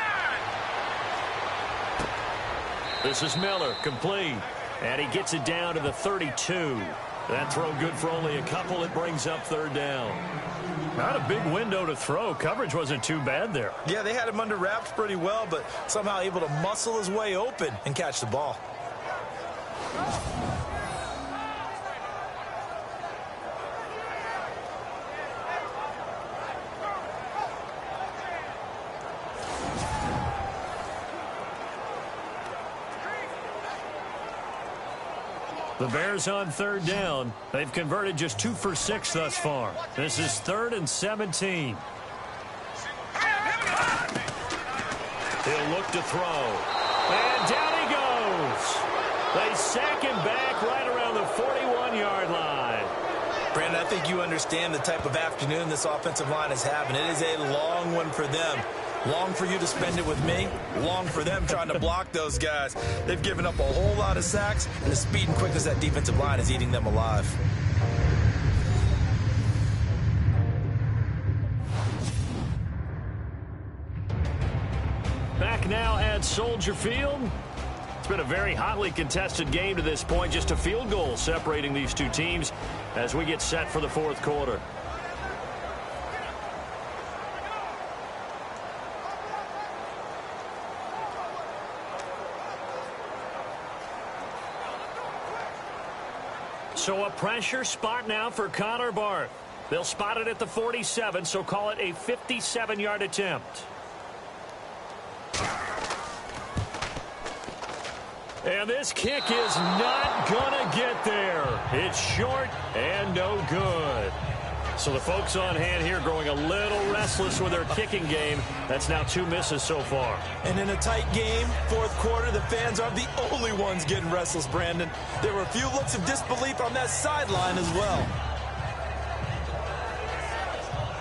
This is Miller. Complete. And he gets it down to the 32. That throw good for only a couple. It brings up 3rd down. Not a big window to throw. Coverage wasn't too bad there. Yeah, they had him under wraps pretty well, but somehow able to muscle his way open and catch the ball. The Bears on 3rd down. They've converted just 2 for 6 thus far. This is 3rd and 17. He'll look to throw. And down he goes. They sack him back right around the 41-yard line. Brandon, I think you understand the type of afternoon this offensive line is having. It is a long one for them. Long for you to spend it with me. Long for them trying to block those guys. They've given up a whole lot of sacks, and the speed and quickness of that defensive line is eating them alive. Back now at Soldier Field. It's been a very hotly contested game to this point. Just a field goal separating these two teams as we get set for the 4th quarter. So a pressure spot now for Connor Barth. They'll spot it at the 47, so call it a 57-yard attempt. And this kick is not gonna get there. It's short and no good. So the folks on hand here growing a little restless with their kicking game. That's now 2 misses so far. And in a tight game, 4th quarter, the fans aren't the only ones getting restless, Brandon. There were a few looks of disbelief on that sideline as well.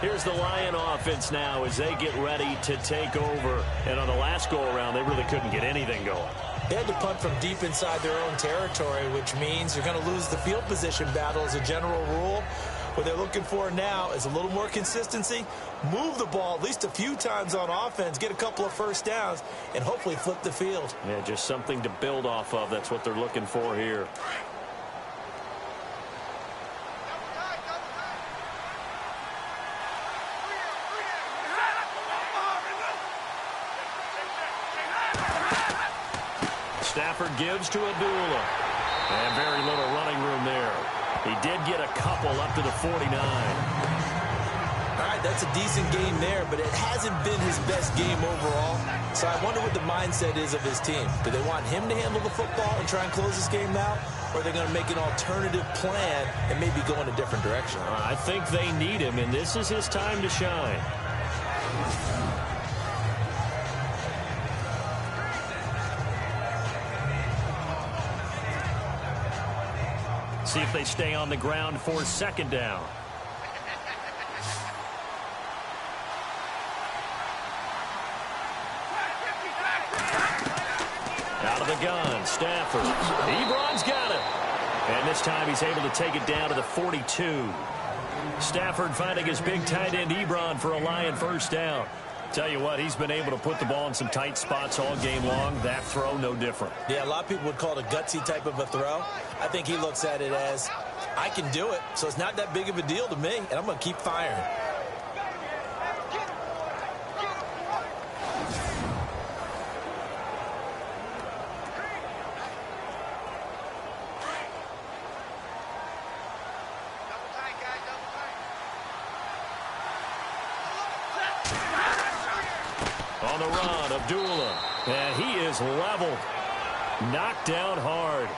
Here's the Lion offense now as they get ready to take over. And on the last go-around, they really couldn't get anything going. They had to punt from deep inside their own territory, which means you're going to lose the field position battle as a general rule. What they're looking for now is a little more consistency, move the ball at least a few times on offense, get a couple of first downs, and hopefully flip the field. Yeah, just something to build off of. That's what they're looking for here. Stafford gives to Abdullah. And very little running room there. He did get a couple up to the 49. All right, that's a decent game there, but it hasn't been his best game overall. So I wonder what the mindset is of his team. Do they want him to handle the football and try and close this game out? Or are they going to make an alternative plan and maybe go in a different direction? I think they need him, and this is his time to shine. See if they stay on the ground for second down. Out of the gun, Stafford. Ebron's got it. And this time he's able to take it down to the 42. Stafford finding his big tight end Ebron for a Lion first down. Tell you what, he's been able to put the ball in some tight spots all game long. That throw, no different. Yeah, a lot of people would call it a gutsy type of a throw. I think he looks at it as, I can do it, so it's not that big of a deal to me, and I'm going to keep firing. On the run, Abdullah. And he is leveled. Knocked down hard.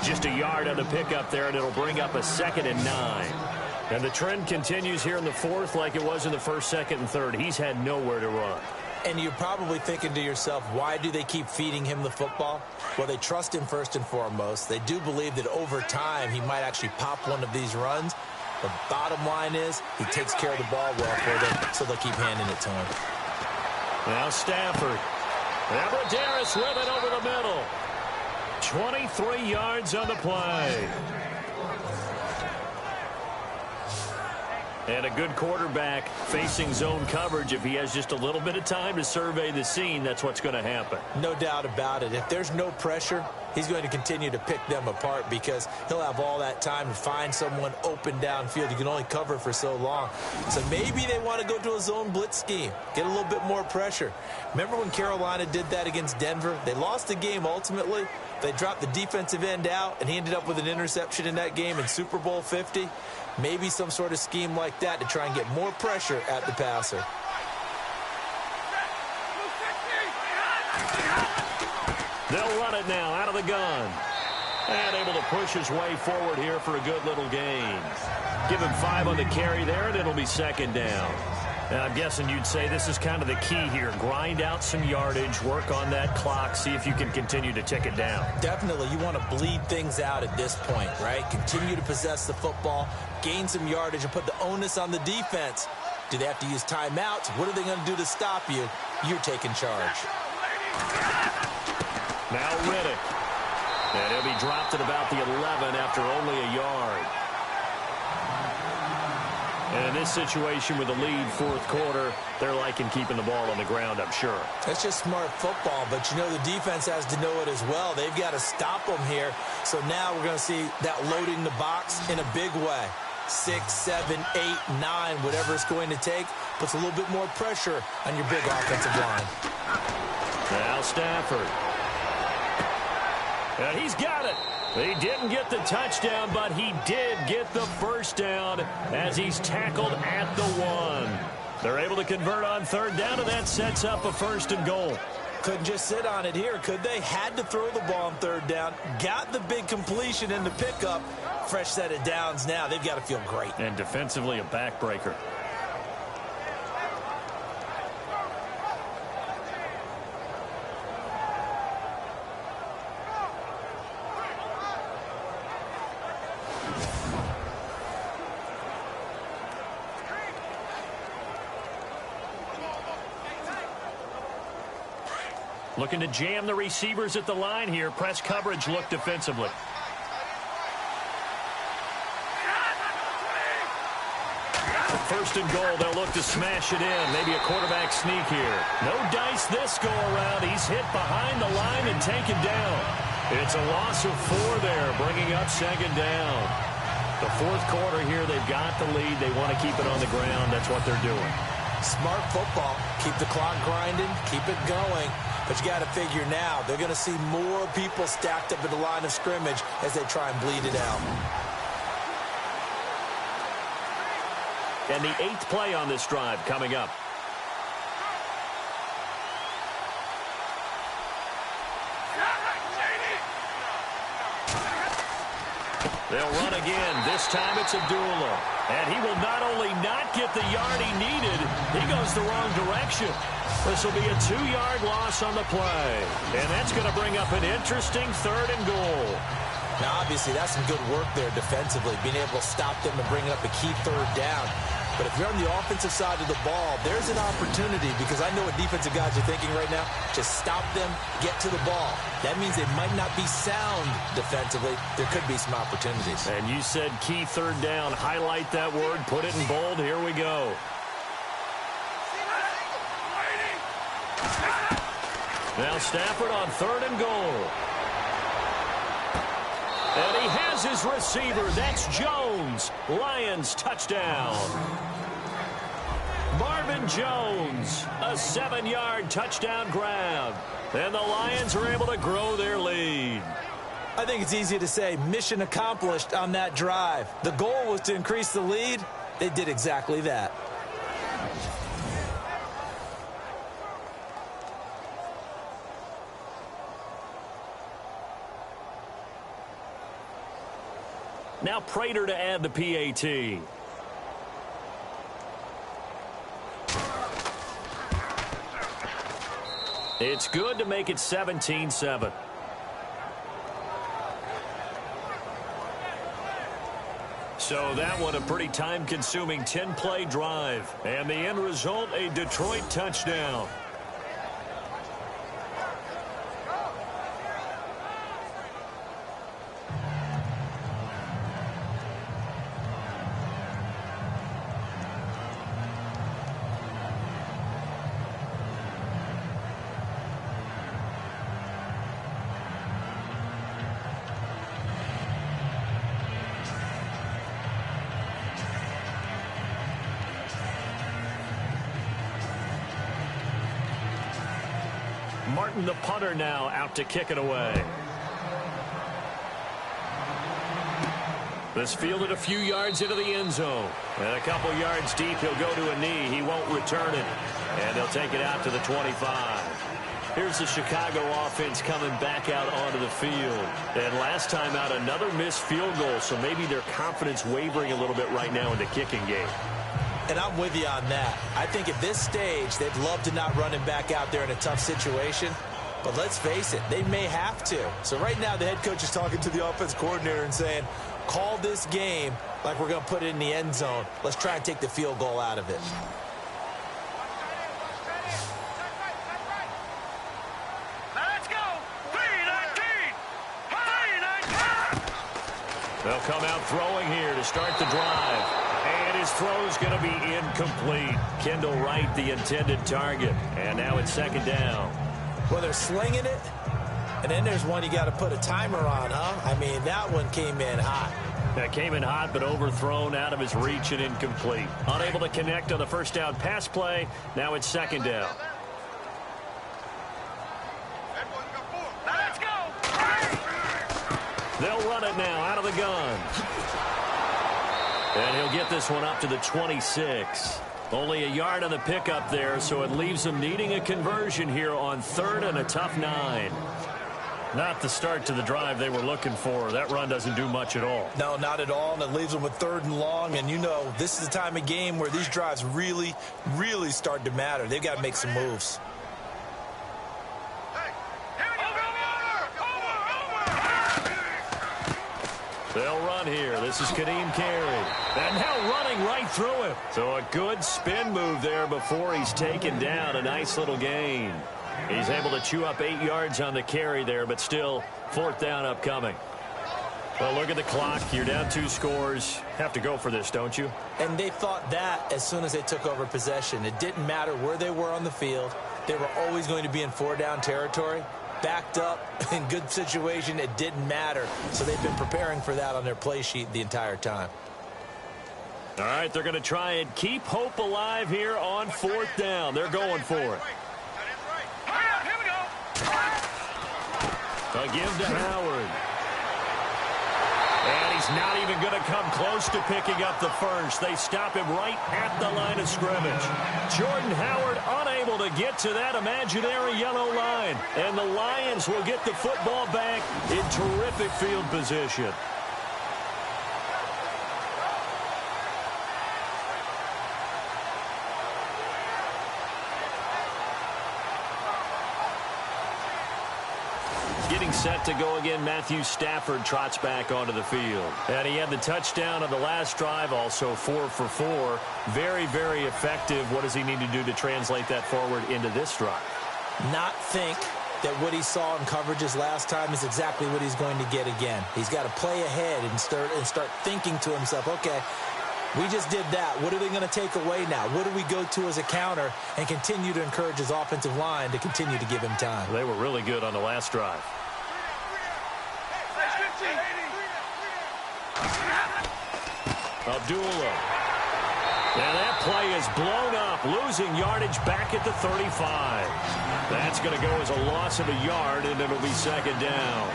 Just a yard on the pickup there, and it'll bring up a 2nd and 9. And the trend continues here in the fourth like it was in the first, second, and third. He's had nowhere to run. And you're probably thinking to yourself, why do they keep feeding him the football? Well, they trust him first and foremost. They do believe that over time he might actually pop one of these runs. The bottom line is he takes care of the ball well for them, so they'll keep handing it to him. Now Stafford. Abbrederis with it over the middle. 23 yards on the play. And a good quarterback facing zone coverage. If he has just a little bit of time to survey the scene, that's what's going to happen. No doubt about it. If there's no pressure, he's going to continue to pick them apart because he'll have all that time to find someone open downfield. You can only cover for so long. So maybe they want to go to a zone blitz scheme, get a little bit more pressure. Remember when Carolina did that against Denver? They lost the game ultimately. They dropped the defensive end out, and he ended up with an interception in that game in Super Bowl 50. Maybe some sort of scheme like that to try and get more pressure at the passer. They'll run it now out of the gun. And able to push his way forward here for a good little gain. Give him 5 on the carry there, and it'll be 2nd down. And I'm guessing you'd say this is kind of the key here. Grind out some yardage, work on that clock, see if you can continue to tick it down. Definitely, you want to bleed things out at this point, right? Continue to possess the football, gain some yardage, and put the onus on the defense. Do they have to use timeouts? What are they going to do to stop you? You're taking charge. Now Riddick. And he'll be dropped at about the 11 after only a yard. And in this situation with the lead fourth quarter, they're liking keeping the ball on the ground, I'm sure. That's just smart football, but you know the defense has to know it as well. They've got to stop them here. So now we're going to see that loading the box in a big way. 6, 7, 8, 9, whatever it's going to take, puts a little bit more pressure on your big offensive line. Now Stafford. And he's got it. He didn't get the touchdown, but he did get the first down as he's tackled at the 1. They're able to convert on 3rd down, and that sets up a 1st and goal. Couldn't just sit on it here, could they? Had to throw the ball on 3rd down. Got the big completion in the pickup. Fresh set of downs now. They've got to feel great. And defensively, a backbreaker. Looking to jam the receivers at the line here. Press coverage look defensively. First and goal, they'll look to smash it in. Maybe a quarterback sneak here. No dice this go around. He's hit behind the line and taken down. It's a loss of 4 there, bringing up second down. The fourth quarter here, they've got the lead. They want to keep it on the ground. That's what they're doing. Smart football. Keep the clock grinding. Keep it going. But you got to figure now, they're going to see more people stacked up at the line of scrimmage as they try and bleed it out. And the 8th play on this drive coming up. They'll run again. This time it's Abdullah. And he will not only not get the yard he needed, he goes the wrong direction. This will be a 2-yard loss on the play. And that's going to bring up an interesting 3rd and goal. Now, obviously, that's some good work there defensively, being able to stop them and bring up a key 3rd down. But if you're on the offensive side of the ball, there's an opportunity, because I know what defensive guys are thinking right now. Just stop them, get to the ball. That means they might not be sound defensively. There could be some opportunities. And you said key 3rd down. Highlight that word. Put it in bold. Here we go. Now Stafford on 3rd and goal. And he has his receiver. That's Jones. Lions touchdown. Marvin Jones, a 7-yard touchdown grab. And the Lions are able to grow their lead. I think it's easy to say mission accomplished on that drive. The goal was to increase the lead. They did exactly that. Now Prater to add the PAT. It's good to make it 17-7. So that one a pretty time-consuming 10-play drive. And the end result, a Detroit touchdown. Martin, the punter, now out to kick it away. This fielded a few yards into the end zone. And a couple yards deep, he'll go to a knee. He won't return it. And they'll take it out to the 25. Here's the Chicago offense coming back out onto the field. And last time out, another missed field goal. So maybe their confidence wavering a little bit right now in the kicking game. And I'm with you on that. I think at this stage, they'd love to not run him back out there in a tough situation. But let's face it, they may have to. So right now, the head coach is talking to the offense coordinator and saying, call this game like we're going to put it in the end zone. Let's try and take the field goal out of it. Let's go. 3-19. They'll come out throwing here to start the drive. And his throw's going to be incomplete. Kendall Wright, the intended target. And now it's second down. Well, they're slinging it. And then there's one you got to put a timer on, huh? I mean, that one came in hot. That came in hot, but overthrown, out of his reach and incomplete. Unable to connect on the first down pass play. Now it's second down. Let's go. They'll run it now out of the gun. And he'll get this one up to the 26. Only a yard on the pickup there, so it leaves him needing a conversion here on 3rd and a tough 9. Not the start to the drive they were looking for. That run doesn't do much at all. No, not at all, and it leaves them with 3rd and long. And, you know, this is the time of game where these drives really, really start to matter. They've got to make some moves. They'll run here. This is Kadeem Carey. And now running right through it. So a good spin move there before he's taken down. A nice little gain. He's able to chew up 8 yards on the carry there, but still 4th down upcoming. Well, look at the clock. You're down 2 scores. Have to go for this, don't you? And they thought that as soon as they took over possession. It didn't matter where they were on the field. They were always going to be in 4-down territory. Backed up, in good situation, it didn't matter. So they've been preparing for that on their play sheet the entire time. All right, they're going to try and keep hope alive here on 4th down. They're going for it. Here we go. A give to Howard. And he's not even going to come close to picking up the first. They stop him right at the line of scrimmage. Jordan Howard unable to get to that imaginary yellow line. And the Lions will get the football back in terrific field position. Getting set to go again, Matthew Stafford trots back onto the field. And he had the touchdown on the last drive, also 4 for 4. Very, very effective. What does he need to do to translate that forward into this drive? Not think that what he saw in coverages last time is exactly what he's going to get again. He's got to play ahead and start thinking to himself, okay, we just did that. What are they going to take away now? What do we go to as a counter? And continue to encourage his offensive line to continue to give him time. They were really good on the last drive. Abdullah. And that play is blown up, losing yardage back at the 35. That's going to go as a loss of a yard, and it'll be 2nd down.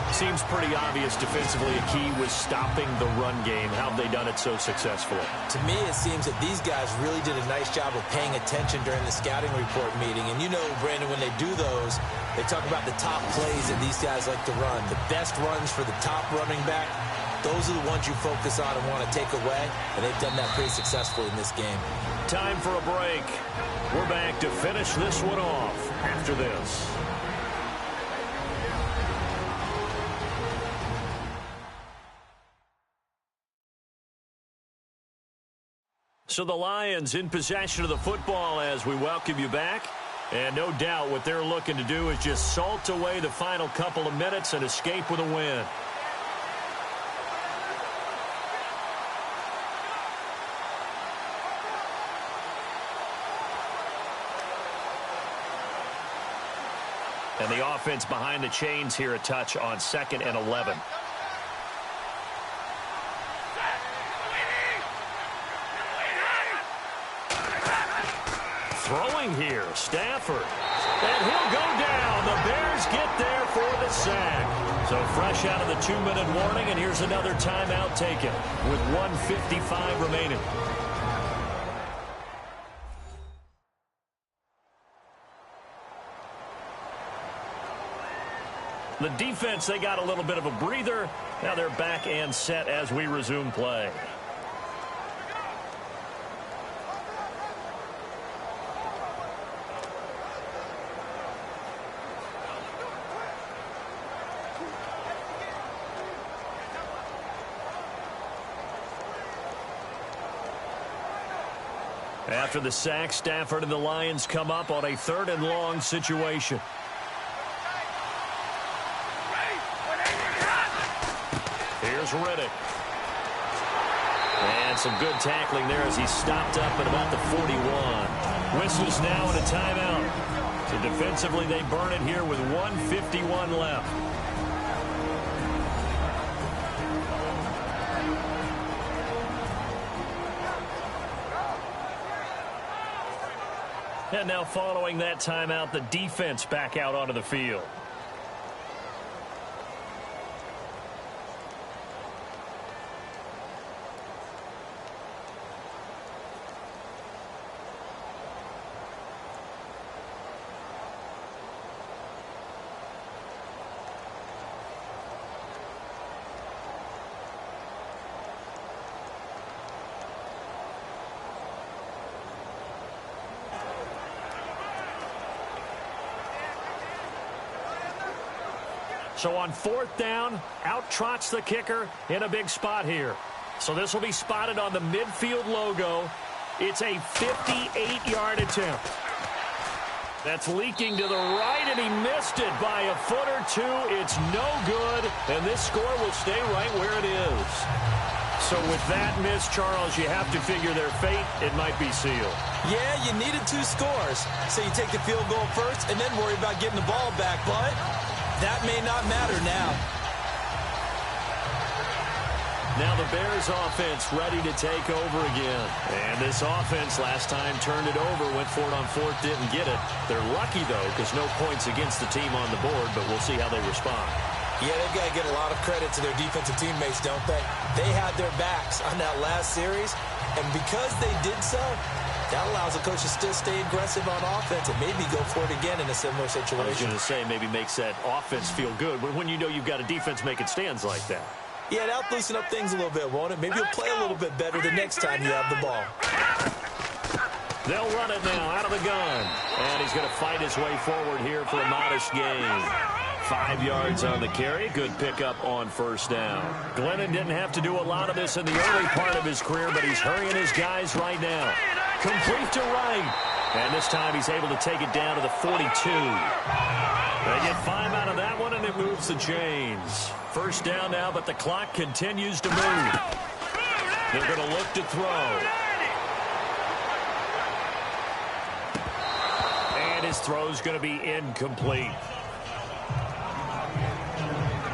Seems pretty obvious defensively a key was stopping the run game. How have they done it so successfully? To me, it seems that these guys really did a nice job of paying attention during the scouting report meeting. And you know, Brandon, when they do those, they talk about the top plays that these guys like to run. The best runs for the top running back, those are the ones you focus on and want to take away. And they've done that pretty successfully in this game. Time for a break. We're back to finish this one off after this. So the Lions in possession of the football as we welcome you back. And no doubt what they're looking to do is just salt away the final couple of minutes and escape with a win. And the offense behind the chains here a touch on 2nd and 11. Throwing here, Stafford. And he'll go down. The Bears get there for the sack. So fresh out of the 2-minute warning, and here's another timeout taken with 1:55 remaining. The defense, they got a little bit of a breather. Now they're back and set as we resume play. After the sack, Stafford and the Lions come up on a 3rd and long situation. Here's Riddick. And some good tackling there as he stopped up at about the 41. Whistles now and a timeout. So defensively, they burn it here with 1:51 left. And now following that timeout, the defense back out onto the field. So on 4th down, out trots the kicker in a big spot here. So this will be spotted on the midfield logo. It's a 58-yard attempt. That's leaking to the right, and he missed it by a foot or two. It's no good, and this score will stay right where it is. So with that miss, Charles, you have to figure their fate. It might be sealed. Yeah, you needed 2 scores. So you take the field goal first and then worry about getting the ball back, but that may not matter now. Now the Bears offense ready to take over again. And this offense last time turned it over, went for it on 4th, didn't get it. They're lucky, though, because no points against the team on the board, but we'll see how they respond. Yeah, they've got to get a lot of credit to their defensive teammates, don't they? They had their backs on that last series, and because they did so, that allows the coach to still stay aggressive on offense and maybe go for it again in a similar situation. I was going to say, maybe makes that offense feel good when you know you've got a defense making stands like that. Yeah, that'll loosen up things a little bit, won't it? Maybe you'll play a little bit better the next time you have the ball. They'll run it now out of the gun. And he's going to fight his way forward here for a modest gain. 5 yards on the carry. Good pickup on 1st down. Glennon didn't have to do a lot of this in the early part of his career, but he's hurrying his guys right now. Complete to right. And this time he's able to take it down to the 42. They get 5 out of that one, and it moves the chains. 1st down now, but the clock continues to move. They're going to look to throw. And his throw's going to be incomplete.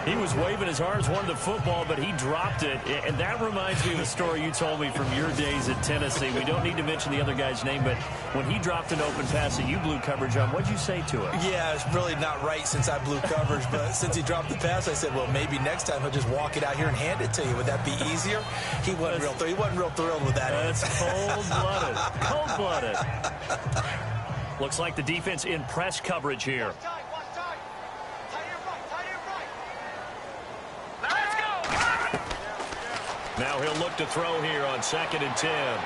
He was waving his arms, wanted the football, but he dropped it. And that reminds me of a story you told me from your days at Tennessee. We don't need to mention the other guy's name, but when he dropped an open pass that you blew coverage on, what'd you say to it? Yeah, it's really not right since I blew coverage, but since he dropped the pass, I said, well, maybe next time he'll just walk it out here and hand it to you. Would that be easier? He wasn't real thrilled with that. That's cold-blooded. Cold-blooded. Looks like the defense in press coverage here. Now he'll look to throw here on 2nd and 10.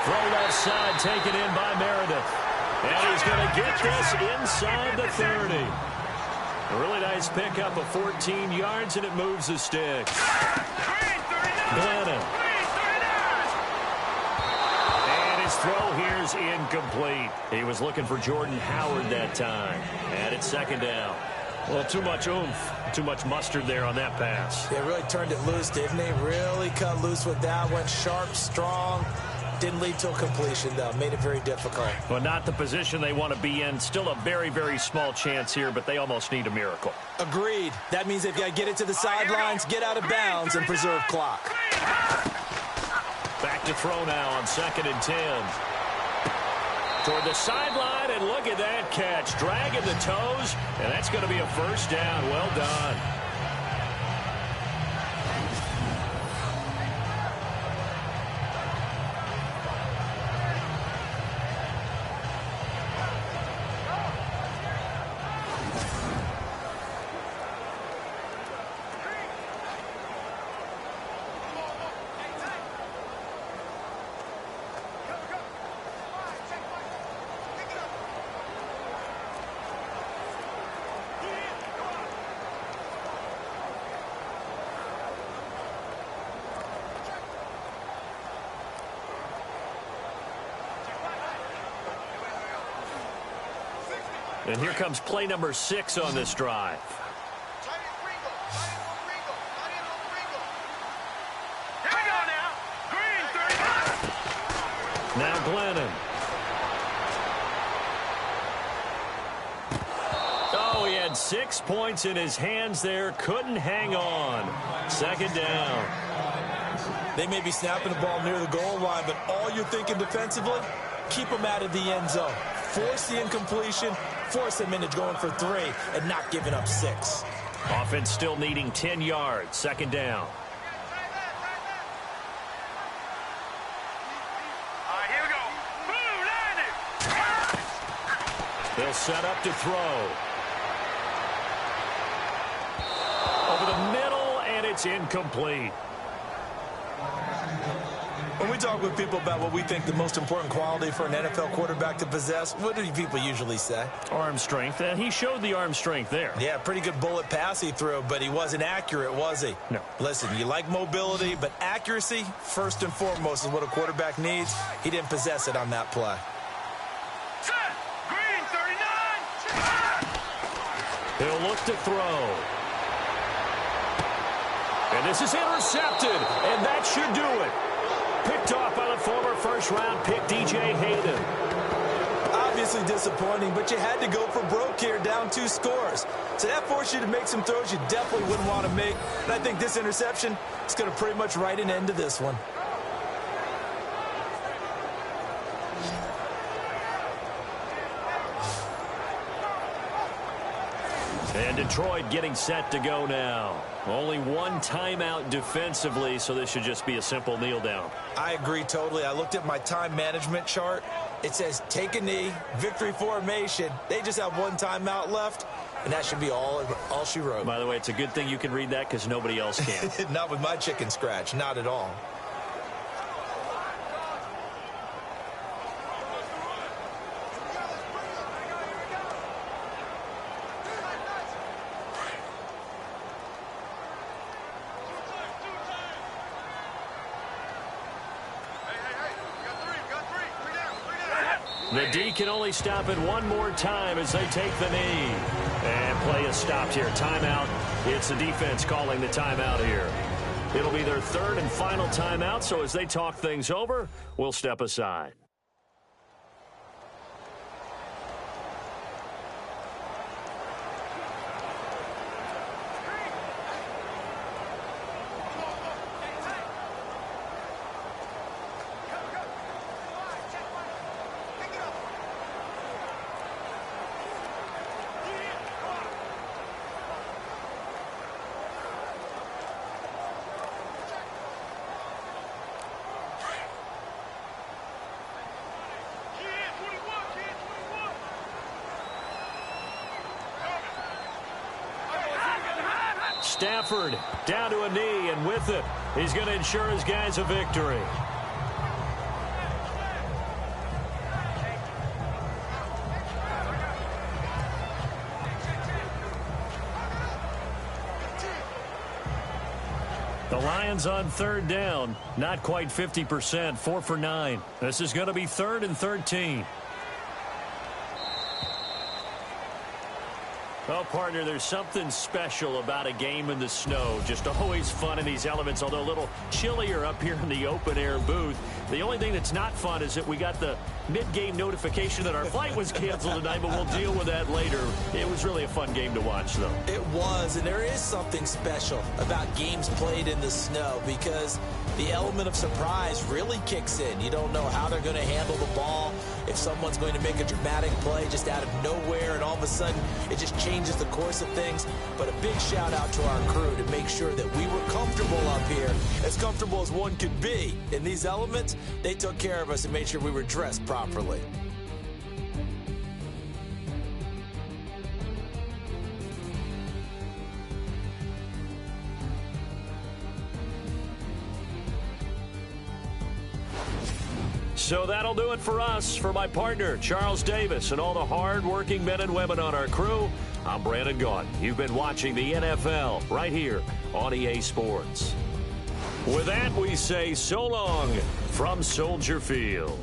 Throw left side, taken in by Meredith. And he's going to get this inside the 30. A really nice pickup of 14 yards, and it moves the sticks. Glennon. And his throw here is incomplete. He was looking for Jordan Howard that time. And it's 2nd down. Well, too much oomph, too much mustard there on that pass. They really turned it loose, didn't they? Really cut loose with that one. Sharp, strong. Didn't lead to a completion, though. Made it very difficult. Well, not the position they want to be in. Still a very, very small chance here, but they almost need a miracle. Agreed. That means they've got to get it to the sidelines, get out of bounds, and preserve clock. Back to throw now on 2nd and 10. Toward the sideline, and look at that catch. Dragging the toes, and that's going to be a 1st down. Well done. And here comes play number 6 on this drive. Here we go now. Green, 35. Now Glennon. Oh, he had 6 points in his hands there. Couldn't hang on. 2nd down. They may be snapping the ball near the goal line, but all you're thinking defensively, keep them out of the end zone. Force the incompletion, force them into going for 3, and not giving up 6. Offense still needing 10 yards. 2nd down. All right, here we go. Boom, landed. They'll set up to throw. Over the middle, and it's incomplete. When we talk with people about what we think the most important quality for an NFL quarterback to possess, what do people usually say? Arm strength, and he showed the arm strength there. Yeah, pretty good bullet pass he threw, but he wasn't accurate, was he? No. Listen, you like mobility, but accuracy, first and foremost, is what a quarterback needs. He didn't possess it on that play. Set. Green 39. He'll look to throw. And this is intercepted, and that should do it. Picked off by the former first-round pick, DJ Hayden. Obviously disappointing, but you had to go for broke here, down 2 scores. So that forced you to make some throws you definitely wouldn't want to make. And I think this interception is going to pretty much write an end to this one. And Detroit getting set to go now. Only one timeout defensively, so this should just be a simple kneel down. I agree totally. I looked at my time management chart. It says take a knee, victory formation. They just have one timeout left, and that should be all she wrote. By the way, it's a good thing you can read that because nobody else can. Not with my chicken scratch, not at all. The D can only stop it one more time as they take the knee. And play is stopped here. Timeout. It's the defense calling the timeout here. It'll be their third and final timeout, so as they talk things over, we'll step aside. Stafford down to a knee, and with it, he's going to ensure his guys a victory. The Lions on third down, not quite 50%, 4 for 9. This is going to be 3rd and 13. Well, partner, there's something special about a game in the snow. Just always fun in these elements, although a little chillier up here in the open-air booth. The only thing that's not fun is that we got the mid-game notification that our flight was canceled tonight, but we'll deal with that later. It was really a fun game to watch, though. It was, and there is something special about games played in the snow because the element of surprise really kicks in. You don't know how they're going to handle the ball, if someone's going to make a dramatic play just out of nowhere, and all of a sudden it just changes the course of things. But a big shout out to our crew to make sure that we were comfortable up here, as comfortable as one could be. In these elements, they took care of us and made sure we were dressed properly. So that'll do it for us. For my partner, Charles Davis, and all the hard-working men and women on our crew, I'm Brandon Gaudin. You've been watching the NFL right here on EA Sports. With that, we say so long from Soldier Field.